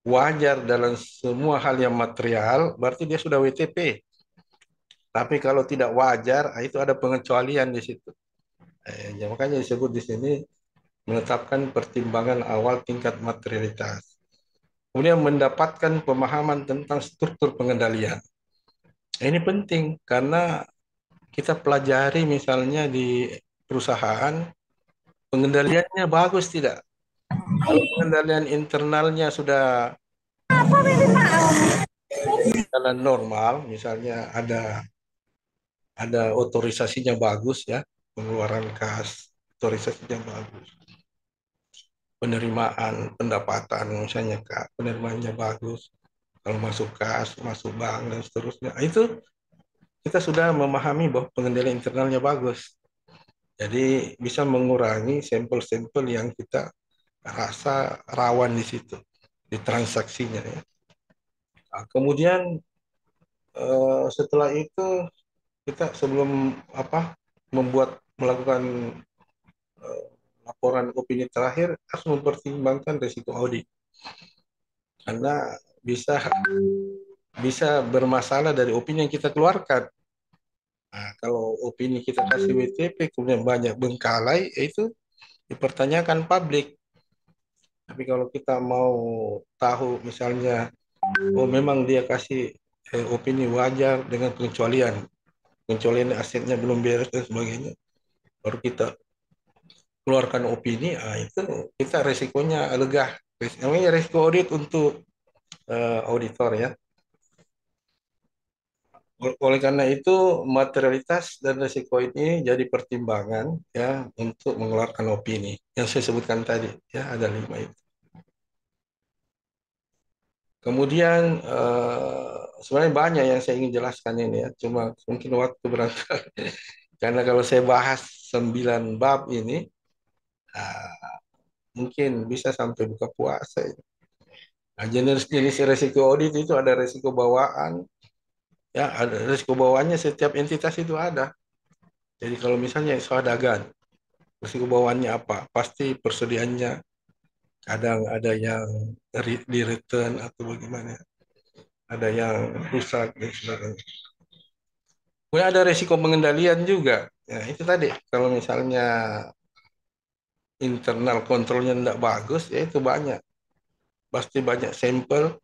wajar dalam semua hal yang material, berarti dia sudah WTP. Tapi kalau tidak wajar, itu ada pengecualian di situ. Ya, makanya disebut di sini menetapkan pertimbangan awal tingkat materialitas. Kemudian mendapatkan pemahaman tentang struktur pengendalian. Ini penting karena kita pelajari misalnya di perusahaan pengendaliannya bagus tidak. Kalau pengendalian internalnya sudah jalan normal, misalnya ada ada otorisasinya bagus ya, pengeluaran kas, otorisasinya bagus, penerimaan pendapatan misalnya Kak, penerimaannya bagus, kalau masuk kas, masuk bank dan seterusnya. Nah, itu kita sudah memahami bahwa pengendalian internalnya bagus. Jadi bisa mengurangi sampel-sampel yang kita rasa rawan di situ, di transaksinya ya. Nah, kemudian setelah itu kita sebelum melakukan eh, laporan opini terakhir harus mempertimbangkan risiko audit karena bisa bisa bermasalah dari opini yang kita keluarkan. Nah, kalau opini kita kasih WTP kemudian banyak bengkalai, itu dipertanyakan publik. Tapi kalau kita mau tahu misalnya, oh memang dia kasih opini wajar dengan pengecualian, pengecualian asetnya belum beres dan sebagainya, baru kita keluarkan opini, itu kita resikonya lega. Namanya resiko audit untuk auditor ya. Oleh karena itu materialitas dan resiko ini jadi pertimbangan ya untuk mengeluarkan opini yang saya sebutkan tadi ya, ada 5 itu. Kemudian sebenarnya banyak yang saya ingin jelaskan ini ya, cuma mungkin waktu berangkat karena kalau saya bahas 9 bab ini ah, mungkin bisa sampai buka puasa ini. Nah, jenis-jenis risiko audit itu ada risiko bawaan, ya ada risiko bawaannya, setiap entitas itu ada. Jadi kalau misalnya swadaya, risiko bawaannya apa? Pasti persediaannya kadang ada yang di return atau bagaimana, ada yang rusak dan sebagainya. Kemudian ada risiko pengendalian juga. Ya, itu tadi kalau misalnya internal kontrolnya tidak bagus, ya itu banyak. Pasti banyak sampel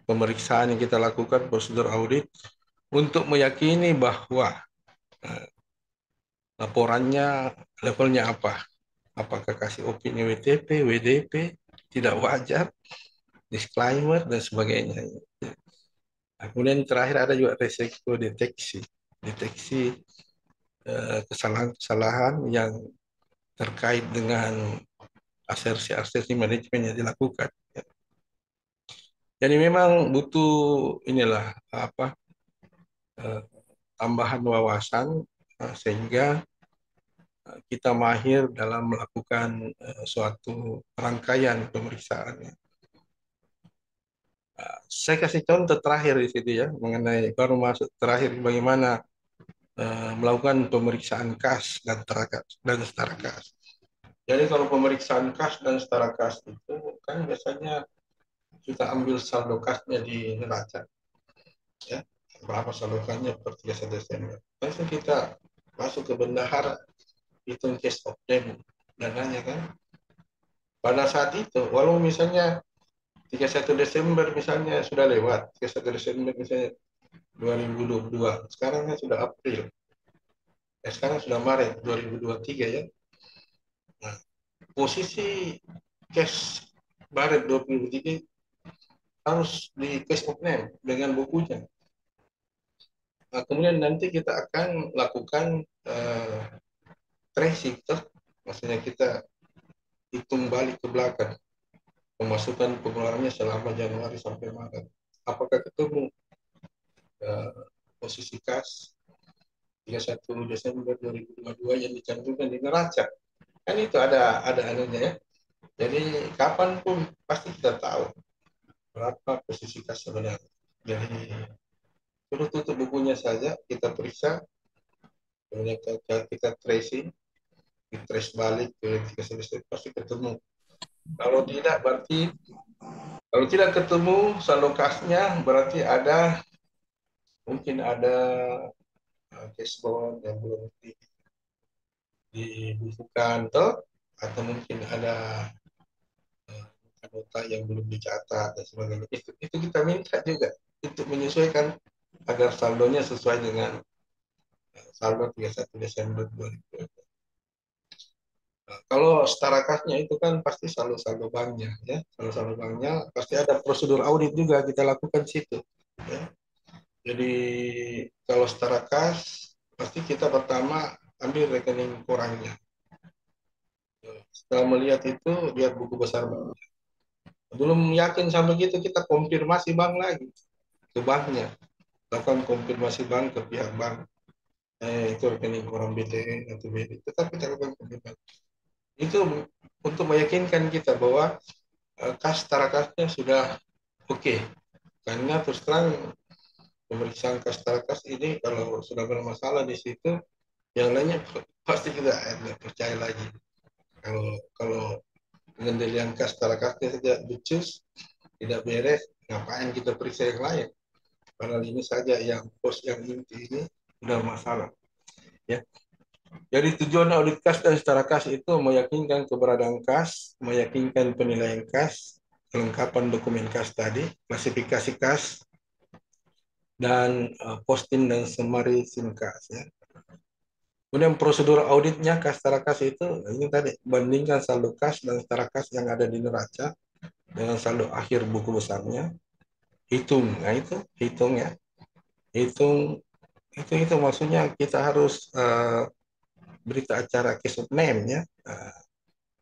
pemeriksaan yang kita lakukan, prosedur audit untuk meyakini bahwa eh, laporannya levelnya apa. Apakah kasih opini WTP, WDP, tidak wajar, disclaimer, dan sebagainya. Nah, kemudian terakhir ada juga resiko deteksi. Deteksi kesalahan-kesalahan yang terkait dengan asersi-asersi manajemen yang dilakukan. Jadi memang butuh inilah apa eh, tambahan wawasan sehingga kita mahir dalam melakukan suatu rangkaian pemeriksaan. Saya kasih contoh terakhir di sini ya, mengenai baru masuk terakhir bagaimana melakukan pemeriksaan kas dan setara kas. Jadi kalau pemeriksaan kas dan setara kas itu kan biasanya kita ambil saldo kasnya di neraca, ya berapa saldo kasnya per 31 Desember. Langsung kita masuk ke bendahara, hitung cash of them dananya kan. Pada saat itu, walau misalnya 31 Desember misalnya sudah lewat, 31 Desember misalnya 2022, sekarang kan sudah April, sekarang sudah Maret 2023 ya. Nah, posisi cash Maret 2023 harus di cash of name dengan bukunya. Nah, kemudian nanti kita akan lakukan tracing, maksudnya kita hitung balik ke belakang pemasukan pengeluarannya selama Januari sampai Maret. Apakah ketemu posisi kas 31 Desember 2022 yang dicantumkan di neraca? Kan itu ada anunya ya. Jadi kapanpun pasti kita tahu berapa posisi kas sebenarnya. Jadi suruh tutup bukunya saja, kita periksa, kemudian kita tracing, kita trace balik ke 31 Desember pasti ketemu. Kalau tidak berarti kalau tidak ketemu saldo kasnya berarti mungkin ada cash bond yang belum dibukukan atau mungkin ada nota yang belum dicatat dan sebagainya. Itu kita minta juga untuk menyesuaikan agar saldonya sesuai dengan saldo 31 Desember 2020. Nah, kalau setara kasnya itu kan pasti saldo banknya ya, saldo banknya pasti ada prosedur audit juga kita lakukan situ ya. Jadi kalau setara kas pasti kita pertama ambil rekening korannya. Setelah melihat itu, lihat buku besar bank. Belum yakin sampai gitu, kita konfirmasi bank lagi ke banknya. Lakukan konfirmasi bank ke pihak bank. Itu rekening koran BTN atau BRI. Tetap kita lakukan konfirmasi. Itu untuk meyakinkan kita bahwa kas tarakasnya sudah oke. Karena terus terang pemeriksaan kas tarakas ini kalau sudah bermasalah di situ, yang lainnya pasti kita tidak percaya lagi. Kalau pengendalian kas tarakasnya saja becus, tidak beres, ngapain kita periksa yang lain? Padahal ini saja yang pos yang inti ini sudah masalah. Ya. Jadi tujuan audit kas dan setara kas itu meyakinkan keberadaan kas, meyakinkan penilaian kas, kelengkapan dokumen kas tadi, klasifikasi kas, dan posting dan summary SIM kas. Ya. Kemudian prosedur auditnya kas setara kas itu ini tadi bandingkan saldo kas dan setara kas yang ada di neraca dengan saldo akhir buku besarnya, hitung. Nah itu hitung ya, hitung itu maksudnya kita harus berita acara case of name ya,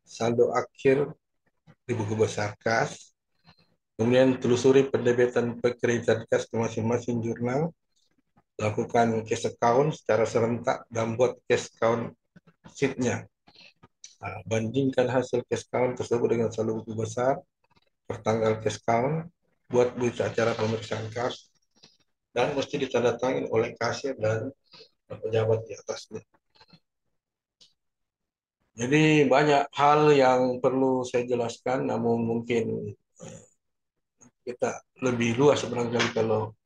saldo akhir di buku besar kas, kemudian telusuri pendebitan pekreditan kas ke masing-masing jurnal, lakukan cash account secara serentak dan buat cash account sheet-nya. Bandingkan hasil cash account tersebut dengan saldo buku besar, pertanggal cash account, buat berita acara pemeriksaan kas, dan mesti ditandatangani oleh kasir dan pejabat di atasnya. Jadi banyak hal yang perlu saya jelaskan, namun mungkin kita lebih luas barangkali kalau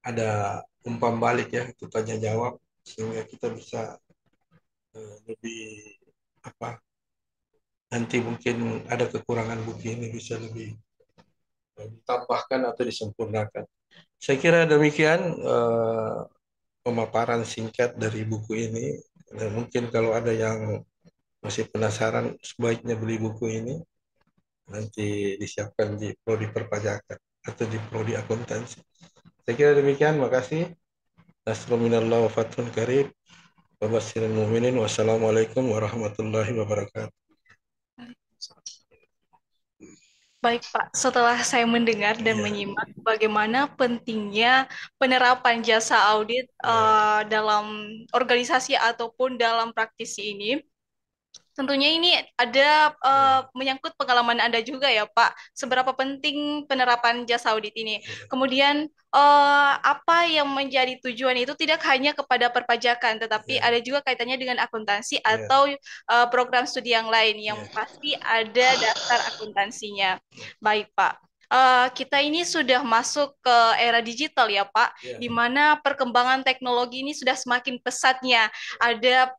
ada umpan balik ya, itu tanya jawab sehingga kita bisa lebih apa, nanti mungkin ada kekurangan buku ini bisa lebih ditambahkan atau disempurnakan. Saya kira demikian pemaparan singkat dari buku ini. Dan mungkin kalau ada yang masih penasaran, sebaiknya beli buku ini. Nanti disiapkan di prodi perpajakan atau di prodi akuntansi. Saya kira demikian. Makasih. Nasrullah wa fathun karib. Wabasirul mu'minin. Wassalamualaikum warahmatullahi wabarakatuh. Baik Pak, setelah saya mendengar dan menyimak bagaimana pentingnya penerapan jasa audit dalam organisasi ataupun dalam praktisi ini, tentunya ini ada menyangkut pengalaman Anda juga ya Pak, seberapa penting penerapan jasa audit ini. Kemudian apa yang menjadi tujuan itu tidak hanya kepada perpajakan, tetapi ada juga kaitannya dengan akuntansi atau program studi yang lain yang pasti ada dasar akuntansinya. Baik Pak. Kita ini sudah masuk ke era digital ya Pak, di mana perkembangan teknologi ini sudah semakin pesatnya. Ada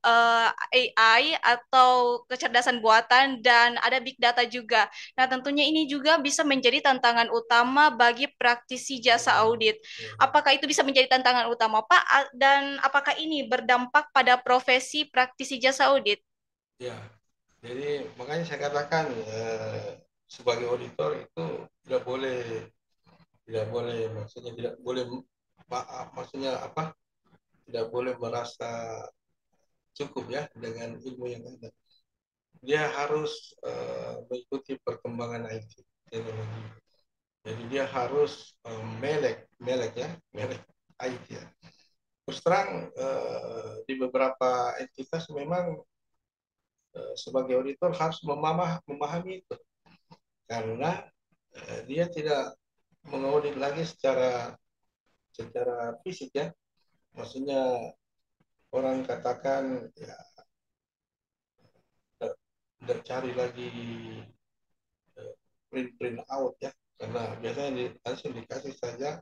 AI atau kecerdasan buatan dan ada big data juga. Nah, tentunya ini juga bisa menjadi tantangan utama bagi praktisi jasa audit. Apakah itu bisa menjadi tantangan utama Pak? Dan apakah ini berdampak pada profesi praktisi jasa audit? Ya, jadi makanya saya katakan sebagai auditor itu tidak boleh maksudnya tidak boleh maksudnya apa, tidak boleh merasa cukup ya dengan ilmu yang ada. Dia harus mengikuti perkembangan IT teknologi. Jadi dia harus melek IT ya. Terus terang di beberapa entitas memang sebagai auditor harus memahami itu karena dia tidak mengaudit lagi secara fisik ya, maksudnya orang katakan ya tidak cari lagi print out ya, karena biasanya langsung dikasih saja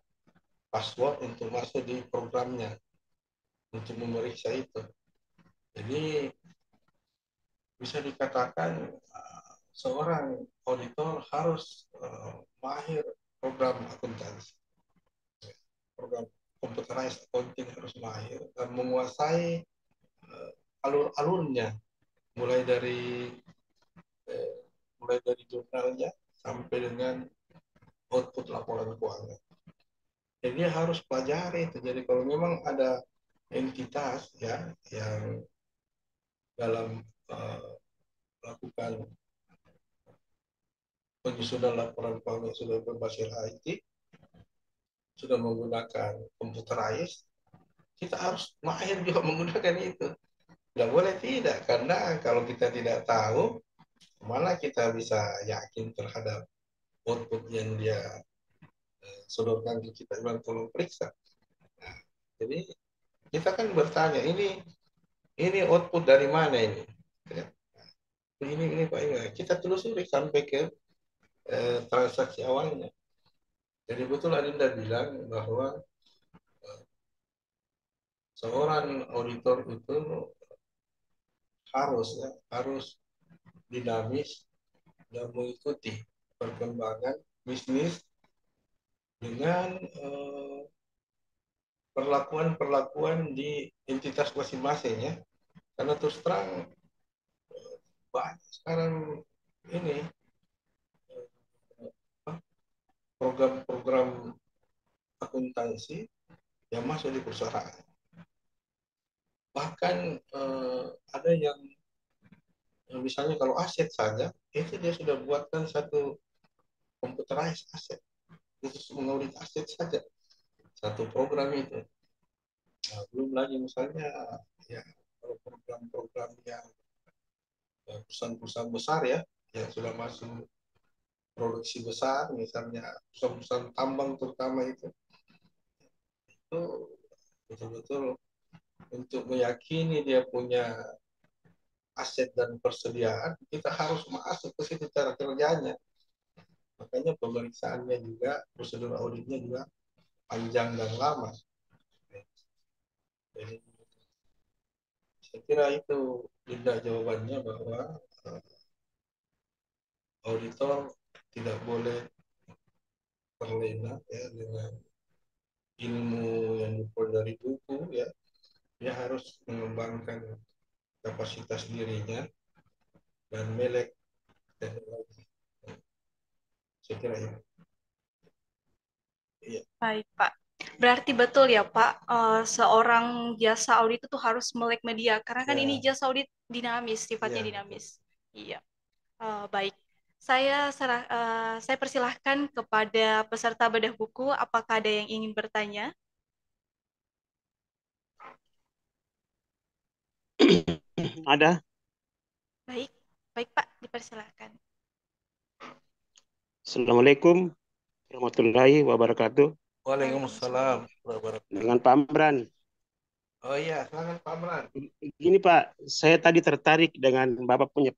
password untuk masuk di programnya untuk memeriksa itu. Jadi bisa dikatakan seorang auditor harus mahir program akuntansi, program computerized accounting harus mahir dan menguasai alur-alurnya mulai dari jurnalnya sampai dengan output laporan keuangan. Jadi dia harus pelajari itu. Jadi kalau memang ada entitas ya yang dalam melakukan penyusunan laporan keuangan yang sudah berbasis IT, sudah menggunakan computerized, kita harus mahir juga menggunakan itu. Tidak boleh tidak, karena kalau kita tidak tahu, mana kita bisa yakin terhadap output yang dia sodorkan ke kita, bilang tolong periksa. Nah, jadi kita kan bertanya, ini output dari mana ini? Ini Pak, ini. Kita telusuri sampai ke transaksi awalnya. Jadi betul Adinda bilang bahwa seorang auditor itu harus dinamis dan mengikuti perkembangan bisnis dengan perlakuan-perlakuan di entitas masing-masing ya. Karena terus terang banyak sekarang ini program-program akuntansi yang masuk di perusahaan. Bahkan ada yang misalnya kalau aset saja, itu dia sudah buatkan satu computerized aset khusus mengaudit aset saja, satu program itu. Nah, belum lagi misalnya ya kalau program-program yang perusahaan-perusahaan besar ya yang sudah masuk produksi besar, misalnya perusahaan-perusahaan tambang terutama itu betul-betul untuk meyakini dia punya aset dan persediaan, kita harus masuk ke situ cara kerjanya. Makanya pemeriksaannya juga, prosedur auditnya juga panjang dan lama. Jadi saya kira itu tidak jawabannya bahwa auditor tidak boleh terlena ya dengan ilmu yang diperoleh dari buku ya. Dia harus mengembangkan kapasitas dirinya dan melek teknologi. Saya kira itu. Iya. Baik, Pak. Berarti betul ya, Pak, seorang jasa audit itu harus melek media, karena kan ini Ya, jasa audit dinamis, sifatnya iya. dinamis. Iya. Baik. Saya persilahkan kepada peserta bedah buku, apakah ada yang ingin bertanya? Ada. Baik, baik Pak, dipersilahkan. Assalamualaikum warahmatullahi wabarakatuh. Waalaikumsalam. Dengan Pak Amran. Oh iya, silakan Pak Amran. Gini Pak, saya tadi tertarik dengan Bapak punya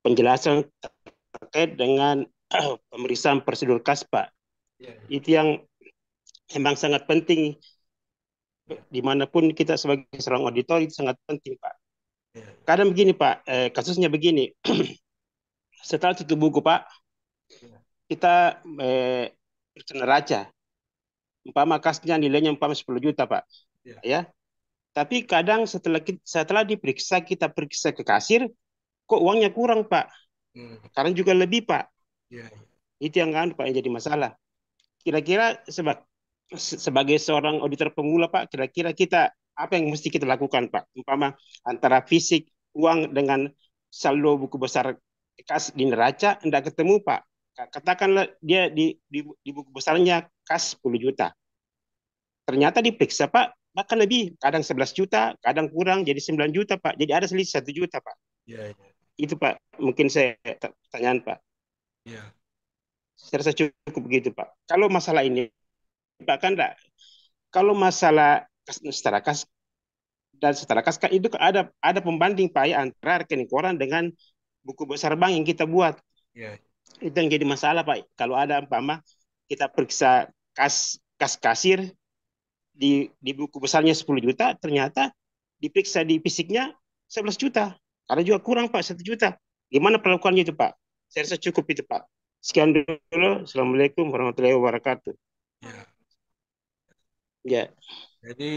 penjelasan terkait dengan pemeriksaan prosedur kas Pak. Ya, Itu yang memang sangat penting dimanapun kita sebagai seorang auditor itu sangat penting Pak. ya, Kadang begini Pak, kasusnya begini. Setelah tutup buku Pak, kita neraca. Umpama kasnya nilainya umpama 10 juta Pak. ya. Ya. Tapi kadang setelah diperiksa, kita periksa ke kasir, kok uangnya kurang Pak. Sekarang juga lebih Pak. Ya. Itu yang kan Pak yang jadi masalah. Kira-kira sebagai seorang auditor pemula Pak, kira-kira kita apa yang mesti kita lakukan Pak? Umpama antara fisik uang dengan saldo buku besar kas di neraca tidak ketemu Pak. Katakanlah dia di buku besarnya kas 10 juta. Ternyata diperiksa Pak, bahkan lebih, kadang 11 juta, kadang kurang jadi 9 juta Pak. Jadi ada selisih 1 juta Pak. Ya, ya. Itu Pak, mungkin saya pertanyaan Pak. Ya. Saya rasa cukup begitu Pak. Kalau masalah ini Pak kan enggak, kalau masalah setara kas dan setara kas kan itu ada pembanding Pak ya antara rekening koran dengan buku besar bank yang kita buat. Ya. Itu yang jadi masalah Pak. Kalau ada umpama kita periksa kas kasir di buku besarnya 10 juta, ternyata diperiksa di fisiknya 11 juta. Karena juga kurang Pak 1 juta. Gimana perlakuannya itu Pak? Saya rasa cukup itu Pak. Sekian dulu. Assalamualaikum warahmatullahi wabarakatuh. Ya. Ya. Jadi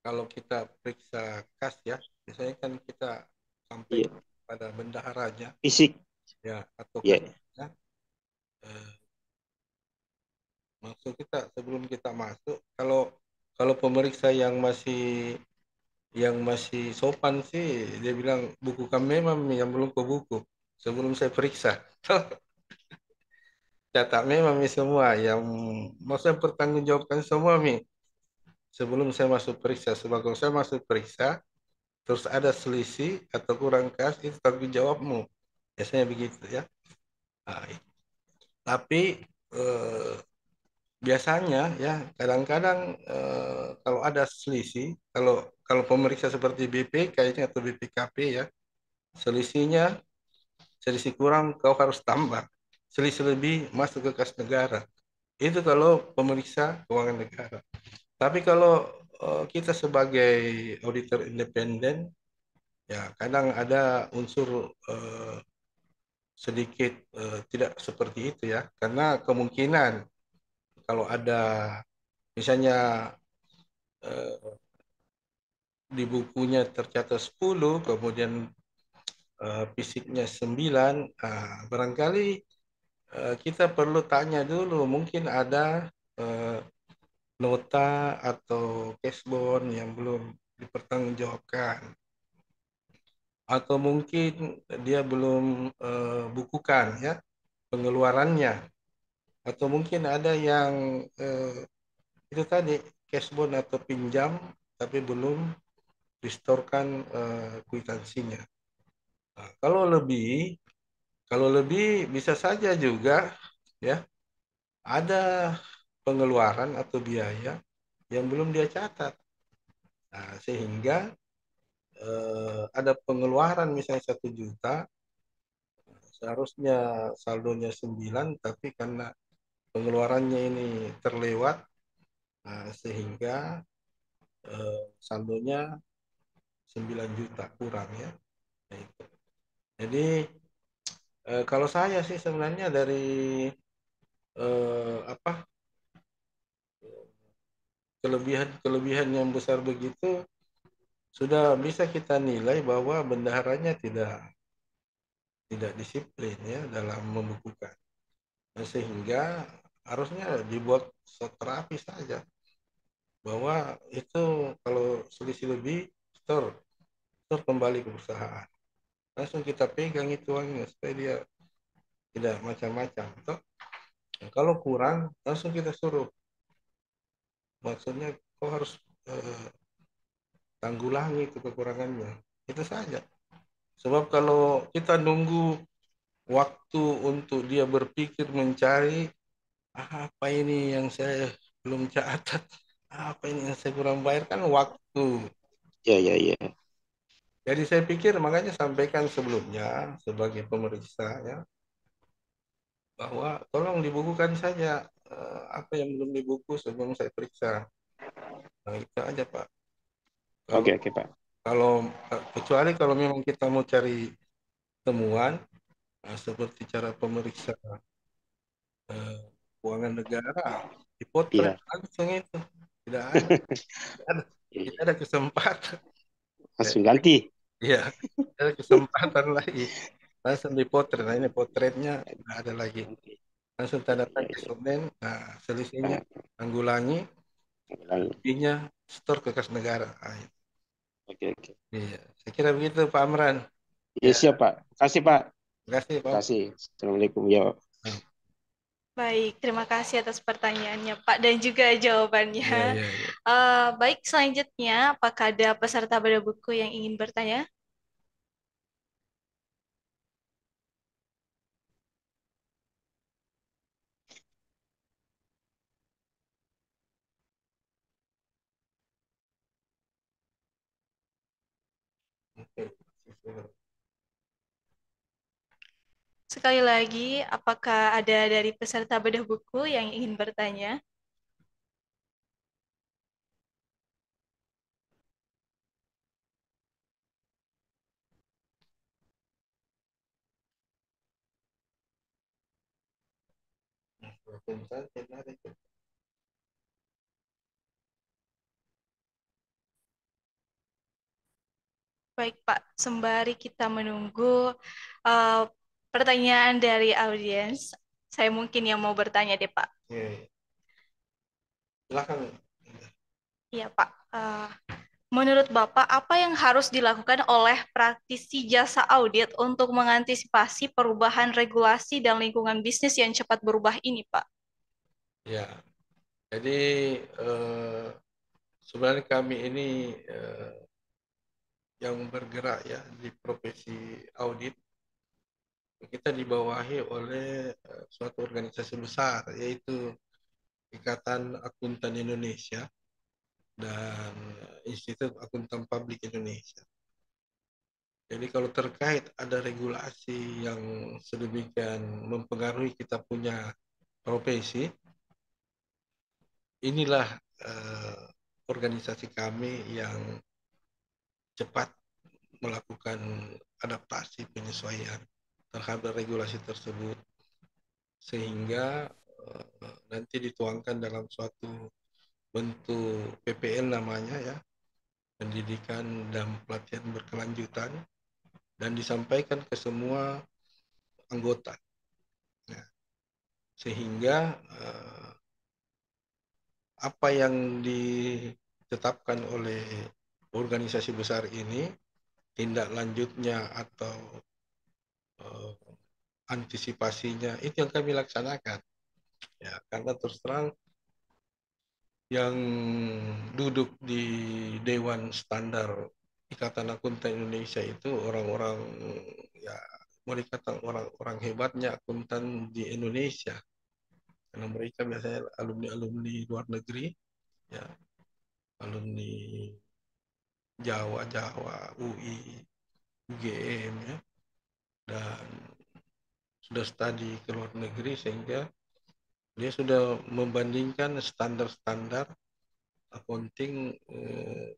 kalau kita periksa kas ya, biasanya kan kita sampai pada bendaharanya Fisik. ya atau Ya. kasnya Maksud kita sebelum kita masuk, kalau kalau pemeriksa yang masih sopan sih, dia bilang buku kami memang yang belum ke buku sebelum saya periksa. Catat memang mi semua yang mau saya pertanggungjawabkan semua mi sebelum saya masuk periksa. Sebab kalau saya masuk periksa terus ada selisih atau kurang kas, itu tanggung jawabmu. Biasanya begitu ya. Nah, tapi eh, biasanya ya kadang-kadang kalau ada selisih, kalau kalau pemeriksa seperti BP kayaknya atau BPKP ya, selisihnya selisih kurang kau harus tambah, selisih lebih masuk ke kas negara. Itu kalau pemeriksa keuangan negara. Tapi kalau kita sebagai auditor independen, ya kadang ada unsur sedikit tidak seperti itu ya, karena kemungkinan kalau ada misalnya eh, di bukunya tercatat 10, kemudian fisiknya 9, barangkali kita perlu tanya dulu, mungkin ada eh, nota atau cashbon yang belum dipertanggungjawabkan, atau mungkin dia belum bukukan ya pengeluarannya, atau mungkin ada yang itu tadi cashbon atau pinjam tapi belum distorkan kwitansinya. Nah, kalau lebih bisa saja juga ya ada pengeluaran atau biaya yang belum dia catat. Nah, sehingga ada pengeluaran misalnya 1 juta, seharusnya saldonya 9, tapi karena pengeluarannya ini terlewat, nah, sehingga saldonya 9 juta kurang ya. Nah, itu. Jadi kalau saya sih sebenarnya dari apa kelebihan-kelebihan yang besar begitu sudah bisa kita nilai bahwa bendaharanya tidak disiplin ya dalam membukukan. Nah, sehingga harusnya dibuat terapi saja bahwa itu kalau selisih lebih store store kembali ke perusahaan. Langsung kita pegang itu uangnya supaya dia tidak macam-macam. Toh, nah, kalau kurang langsung kita suruh. Maksudnya kau harus eh, tanggulangi itu kekurangannya. Itu saja. Sebab kalau kita nunggu waktu untuk dia berpikir mencari apa ini yang saya belum catat, apa ini yang saya kurang bayar, kan waktu. Ya, ya, ya. Jadi saya pikir makanya sampaikan sebelumnya sebagai pemeriksa ya bahwa tolong dibukukan saja apa yang belum dibuku sebelum saya periksa. Nah, itu aja Pak. Kalau Oke, oke, Pak. kalau kecuali kalau memang kita mau cari temuan seperti cara pemeriksa eh, keuangan negara, dipotret Iya. langsung itu. Tidak ada, tidak ada, tidak ada kesempatan. Langsung ganti. Iya, tidak ada kesempatan lagi. Langsung dipotret. Nah, ini potretnya tidak ada lagi. Langsung tanda Ya, tanggal ya. Senin, nah selisihnya Ah, tanggulangi, lalu. lebihnya store ke kas negara. Nah, Oke, oke. iya, saya kira begitu Pak Amran. Ya, Ya, siap, Pak. Kasih, Pak. terima kasih Pak. Kasih. Assalamualaikum. Ya. Nah, Baik, terima kasih atas pertanyaannya, Pak, dan juga jawabannya. iya, iya, iya. Baik, selanjutnya, apakah ada peserta pada buku yang ingin bertanya? Oke. Sekali lagi, apakah ada dari peserta bedah buku yang ingin bertanya? Sebentar, sebentar, itu. Baik, Pak. Sembari kita menunggu uh, pertanyaan dari audiens, saya mungkin yang mau bertanya deh, Pak. Iya, iya. Silakan. Iya, Pak. Menurut Bapak, apa yang harus dilakukan oleh praktisi jasa audit untuk mengantisipasi perubahan regulasi dan lingkungan bisnis yang cepat berubah ini, Pak? Ya, jadi sebenarnya kami ini yang bergerak ya di profesi audit, kita dibawahi oleh suatu organisasi besar, yaitu Ikatan Akuntan Indonesia dan Institut Akuntan Publik Indonesia. Jadi kalau terkait ada regulasi yang sedemikian mempengaruhi kita punya profesi, inilah organisasi kami yang cepat melakukan adaptasi penyesuaian terhadap regulasi tersebut, sehingga nanti dituangkan dalam suatu bentuk PPL namanya ya, pendidikan dan pelatihan berkelanjutan, dan disampaikan ke semua anggota. Nah, sehingga apa yang ditetapkan oleh organisasi besar ini, tindak lanjutnya atau antisipasinya, itu yang kami laksanakan. Ya, karena terus terang yang duduk di Dewan Standar Ikatan Akuntan Indonesia itu orang-orang, ya mau dikatakan orang-orang hebatnya akuntan di Indonesia, karena mereka biasanya alumni-alumni luar negeri, ya alumni Jawa, UI, UGM ya, dan sudah studi ke luar negeri, sehingga dia sudah membandingkan standar-standar accounting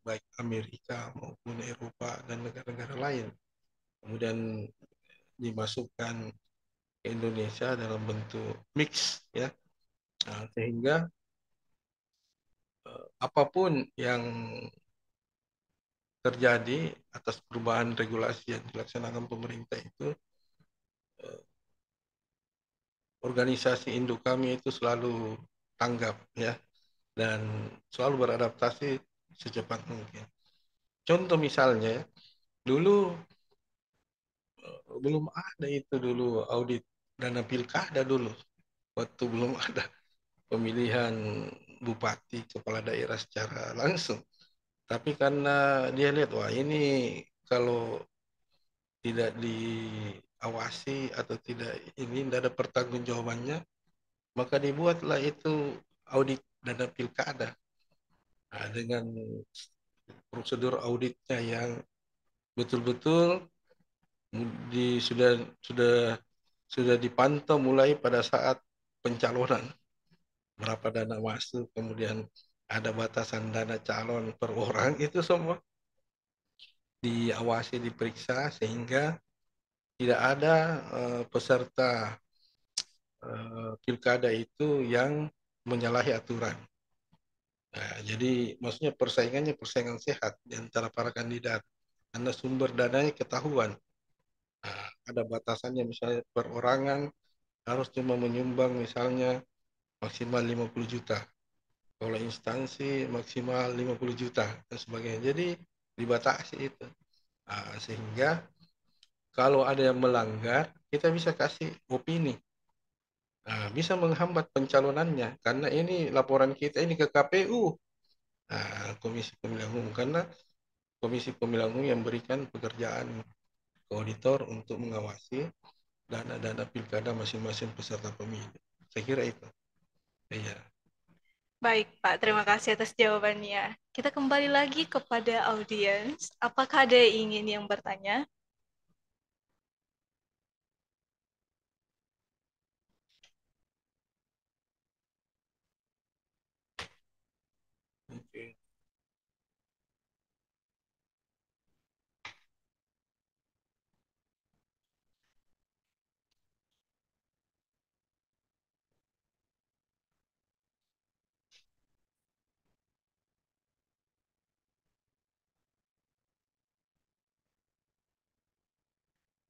baik Amerika maupun Eropa dan negara-negara lain. Kemudian dimasukkan ke Indonesia dalam bentuk mix ya. Nah, sehingga apapun yang terjadi atas perubahan regulasi yang dilaksanakan pemerintah itu, organisasi induk kami itu selalu tanggap ya, dan selalu beradaptasi secepat mungkin. Contoh misalnya, dulu belum ada itu dulu audit dana pilkada dulu, waktu belum ada pemilihan bupati kepala daerah secara langsung. Tapi karena dia lihat, wah ini kalau tidak diawasi atau tidak, ini tidak ada pertanggungjawabannya, maka dibuatlah itu audit dana pilkada. Nah, dengan prosedur auditnya yang betul-betul sudah dipantau mulai pada saat pencalonan, berapa dana masuk, kemudian ada batasan dana calon per orang, itu semua diawasi, diperiksa, sehingga tidak ada peserta pilkada itu yang menyalahi aturan. Nah, jadi maksudnya persaingannya persaingan sehat di antara para kandidat, karena sumber dananya ketahuan. Nah, ada batasannya, misalnya perorangan harus cuma menyumbang misalnya maksimal 50 juta. Kalau instansi maksimal 50 juta dan sebagainya. Jadi dibatasi itu. Nah, sehingga kalau ada yang melanggar, kita bisa kasih opini. Nah, bisa menghambat pencalonannya, karena ini laporan kita ini ke KPU. Nah, Komisi Pemilihan Umum, karena Komisi Pemilihan Umum yang berikan pekerjaan ke auditor untuk mengawasi dana-dana pilkada masing-masing peserta pemilu. Saya kira itu. Iya. Baik, Pak. Terima kasih atas jawabannya. Kita kembali lagi kepada audiens. Apakah ada yang ingin yang bertanya? Oke.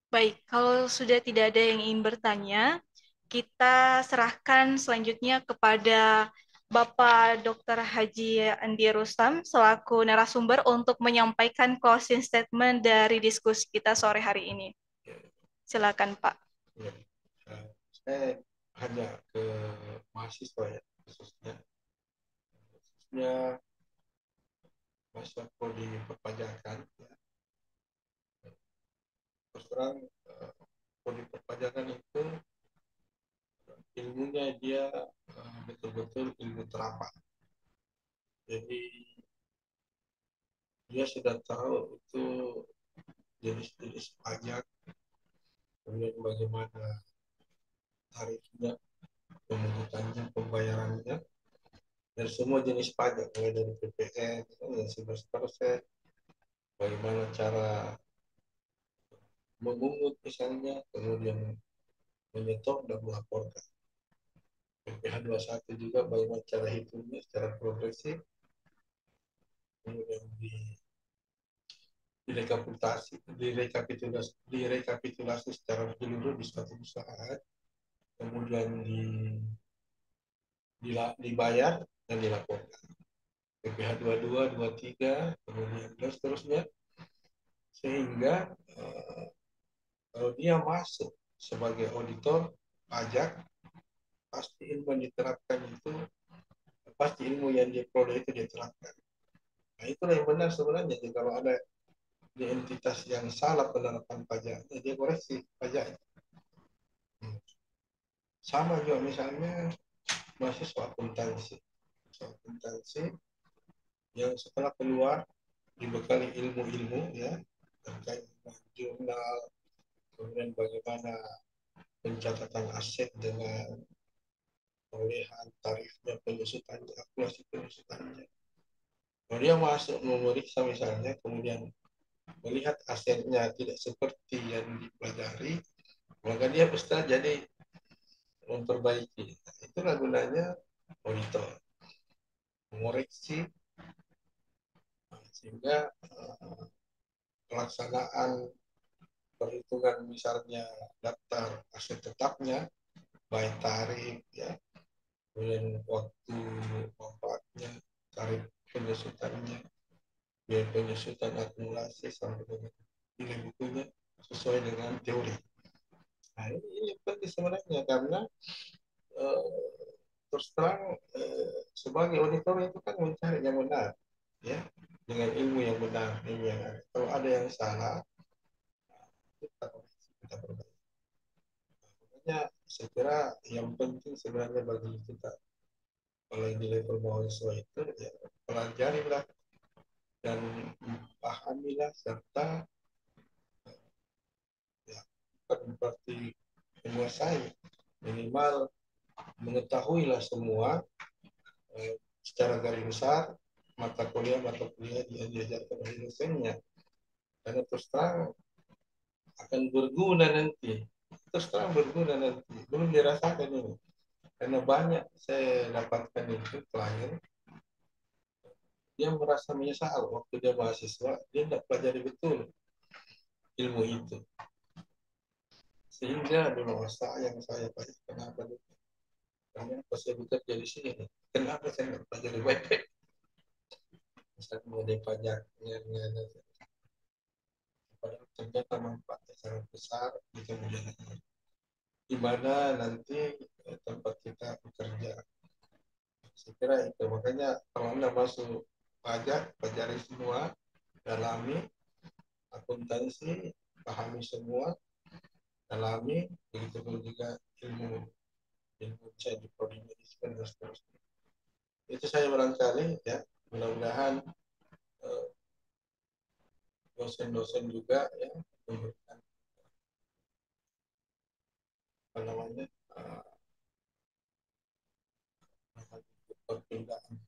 Baik, kalau sudah tidak ada yang ingin bertanya, kita serahkan selanjutnya kepada Bapak Dr. Haji Andi Rustam selaku narasumber untuk menyampaikan closing statement dari diskusi kita sore hari ini. Silakan Pak. Ya. Saya hanya ke mahasiswa ya, khususnya mahasiswa prodi perpajakan. Ya. Terus terang prodi perpajakan itu ilmunya dia betul-betul ilmu terapan. Jadi dia sudah tahu itu jenis-jenis pajak, kemudian bagaimana tarifnya, pemungutannya, pembayarannya, dan semua jenis pajak, mulai dari PPN yang 11%, bagaimana cara memungut misalnya, kemudian menyetor dan melaporkan. PPh 21 juga bagaimana cara hitungnya secara progresif, kemudian direkapitulasi secara menyeluruh di suatu perusahaan, kemudian dibayar dan dilaporkan. PPh 22, 23, kemudian dan seterusnya, sehingga kalau dia masuk sebagai auditor pajak, pasti ilmu yang diterapkan itu, pasti ilmu yang dia peroleh itu dia terapkan. Nah, itulah yang benar sebenarnya. Jadi kalau ada di entitas yang salah penerapan pajaknya, dia koreksi pajaknya. Sama juga misalnya mahasiswa akuntansi. Akuntansi yang setelah keluar dibekali ilmu-ilmu ya terkait dengan jurnal, kemudian bagaimana pencatatan aset dengan perolehan tarifnya, penyusutannya, akumulasi penyusutannya. Kalau dia masuk memeriksa misalnya, kemudian melihat asetnya tidak seperti yang dipelajari, maka dia pasti jadi memperbaiki. Itulah gunanya auditor, mengoreksi sehingga pelaksanaan perhitungan misalnya daftar aset tetapnya, baik tarif ya, kemudian waktu manfaatnya, tarif penyusutannya, biaya penyusutan akumulasi sampai dengan nilai bukunya sesuai dengan teori. Nah ini penting sebenarnya karena terus terang sebagai auditor itu kan mencari yang benar ya, dengan ilmu yang benar, ilmu yang ada. Kalau ada yang salah kita perbaiki. Makanya saya kira yang penting sebenarnya bagi kita kalau di level mahasiswa itu ya pelajarilah dan pahamilah serta ya bukan berarti menguasai, minimal mengetahuilah semua secara garis besar mata kuliah yang diajarkan oleh dosennya, karena terus terang akan berguna nanti, terus terang berguna nanti, belum dirasakan ini, karena banyak saya dapatkan itu klien dia merasa menyesal waktu dia mahasiswa dia tidak pelajari betul ilmu itu, sehingga dulu sayang saya Pak, kenapa kenapa saya bekerja di sini, kenapa saya tidak pelajari baik-baik, misalnya mengenai pajaknya, padahal ternyata manfaatnya sangat besar di kemudian hari, di mana nanti tempat kita bekerja. Saya kira itu, makanya kalau Anda masuk pajak, pelajari semua, dalami, akuntansi, pahami semua, dalami, begitu pun juga ilmu saya di prodi manajemen dan seterusnya. Itu saya barangkali ya, mudah-mudahan dosen-dosen juga ya memberikan apa namanya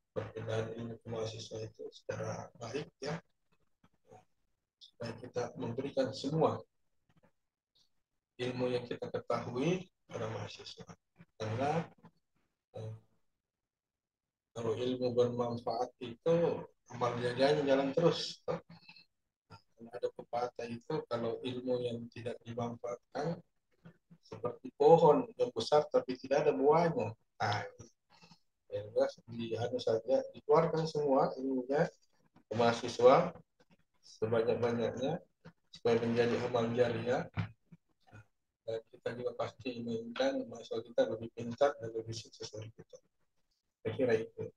perpindahan ilmu ke mahasiswa itu secara baik ya, supaya kita memberikan semua ilmu yang kita ketahui pada mahasiswa, karena kalau ilmu bermanfaat itu amal jariahnya jalan terus. Karena ada pepatah itu kalau ilmu yang tidak dimanfaatkan seperti pohon yang besar tapi tidak ada buahnya. Nah, Akhirnya saja dikeluarkan semua ilmunya ke mahasiswa sebanyak-banyaknya supaya menjadi amal jariah. Dan kita juga pasti inginkan mahasiswa kita lebih pintar dan lebih sukses dari kita. Saya kira itu.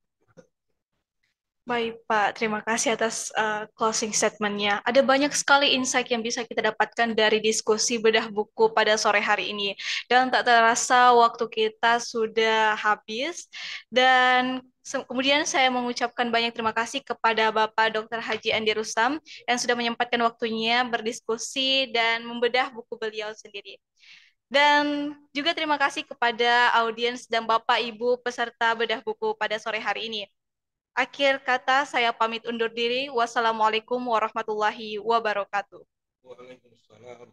Baik, Pak. Terima kasih atas closing statement-nya. Ada banyak sekali insight yang bisa kita dapatkan dari diskusi bedah buku pada sore hari ini. Dan tak terasa waktu kita sudah habis. Dan kemudian saya mengucapkan banyak terima kasih kepada Bapak Dr. Haji Andi Rustam yang sudah menyempatkan waktunya berdiskusi dan membedah buku beliau sendiri. Dan juga terima kasih kepada audiens dan Bapak Ibu peserta bedah buku pada sore hari ini. Akhir kata, saya pamit undur diri. Wassalamualaikum warahmatullahi wabarakatuh. Waalaikumsalam.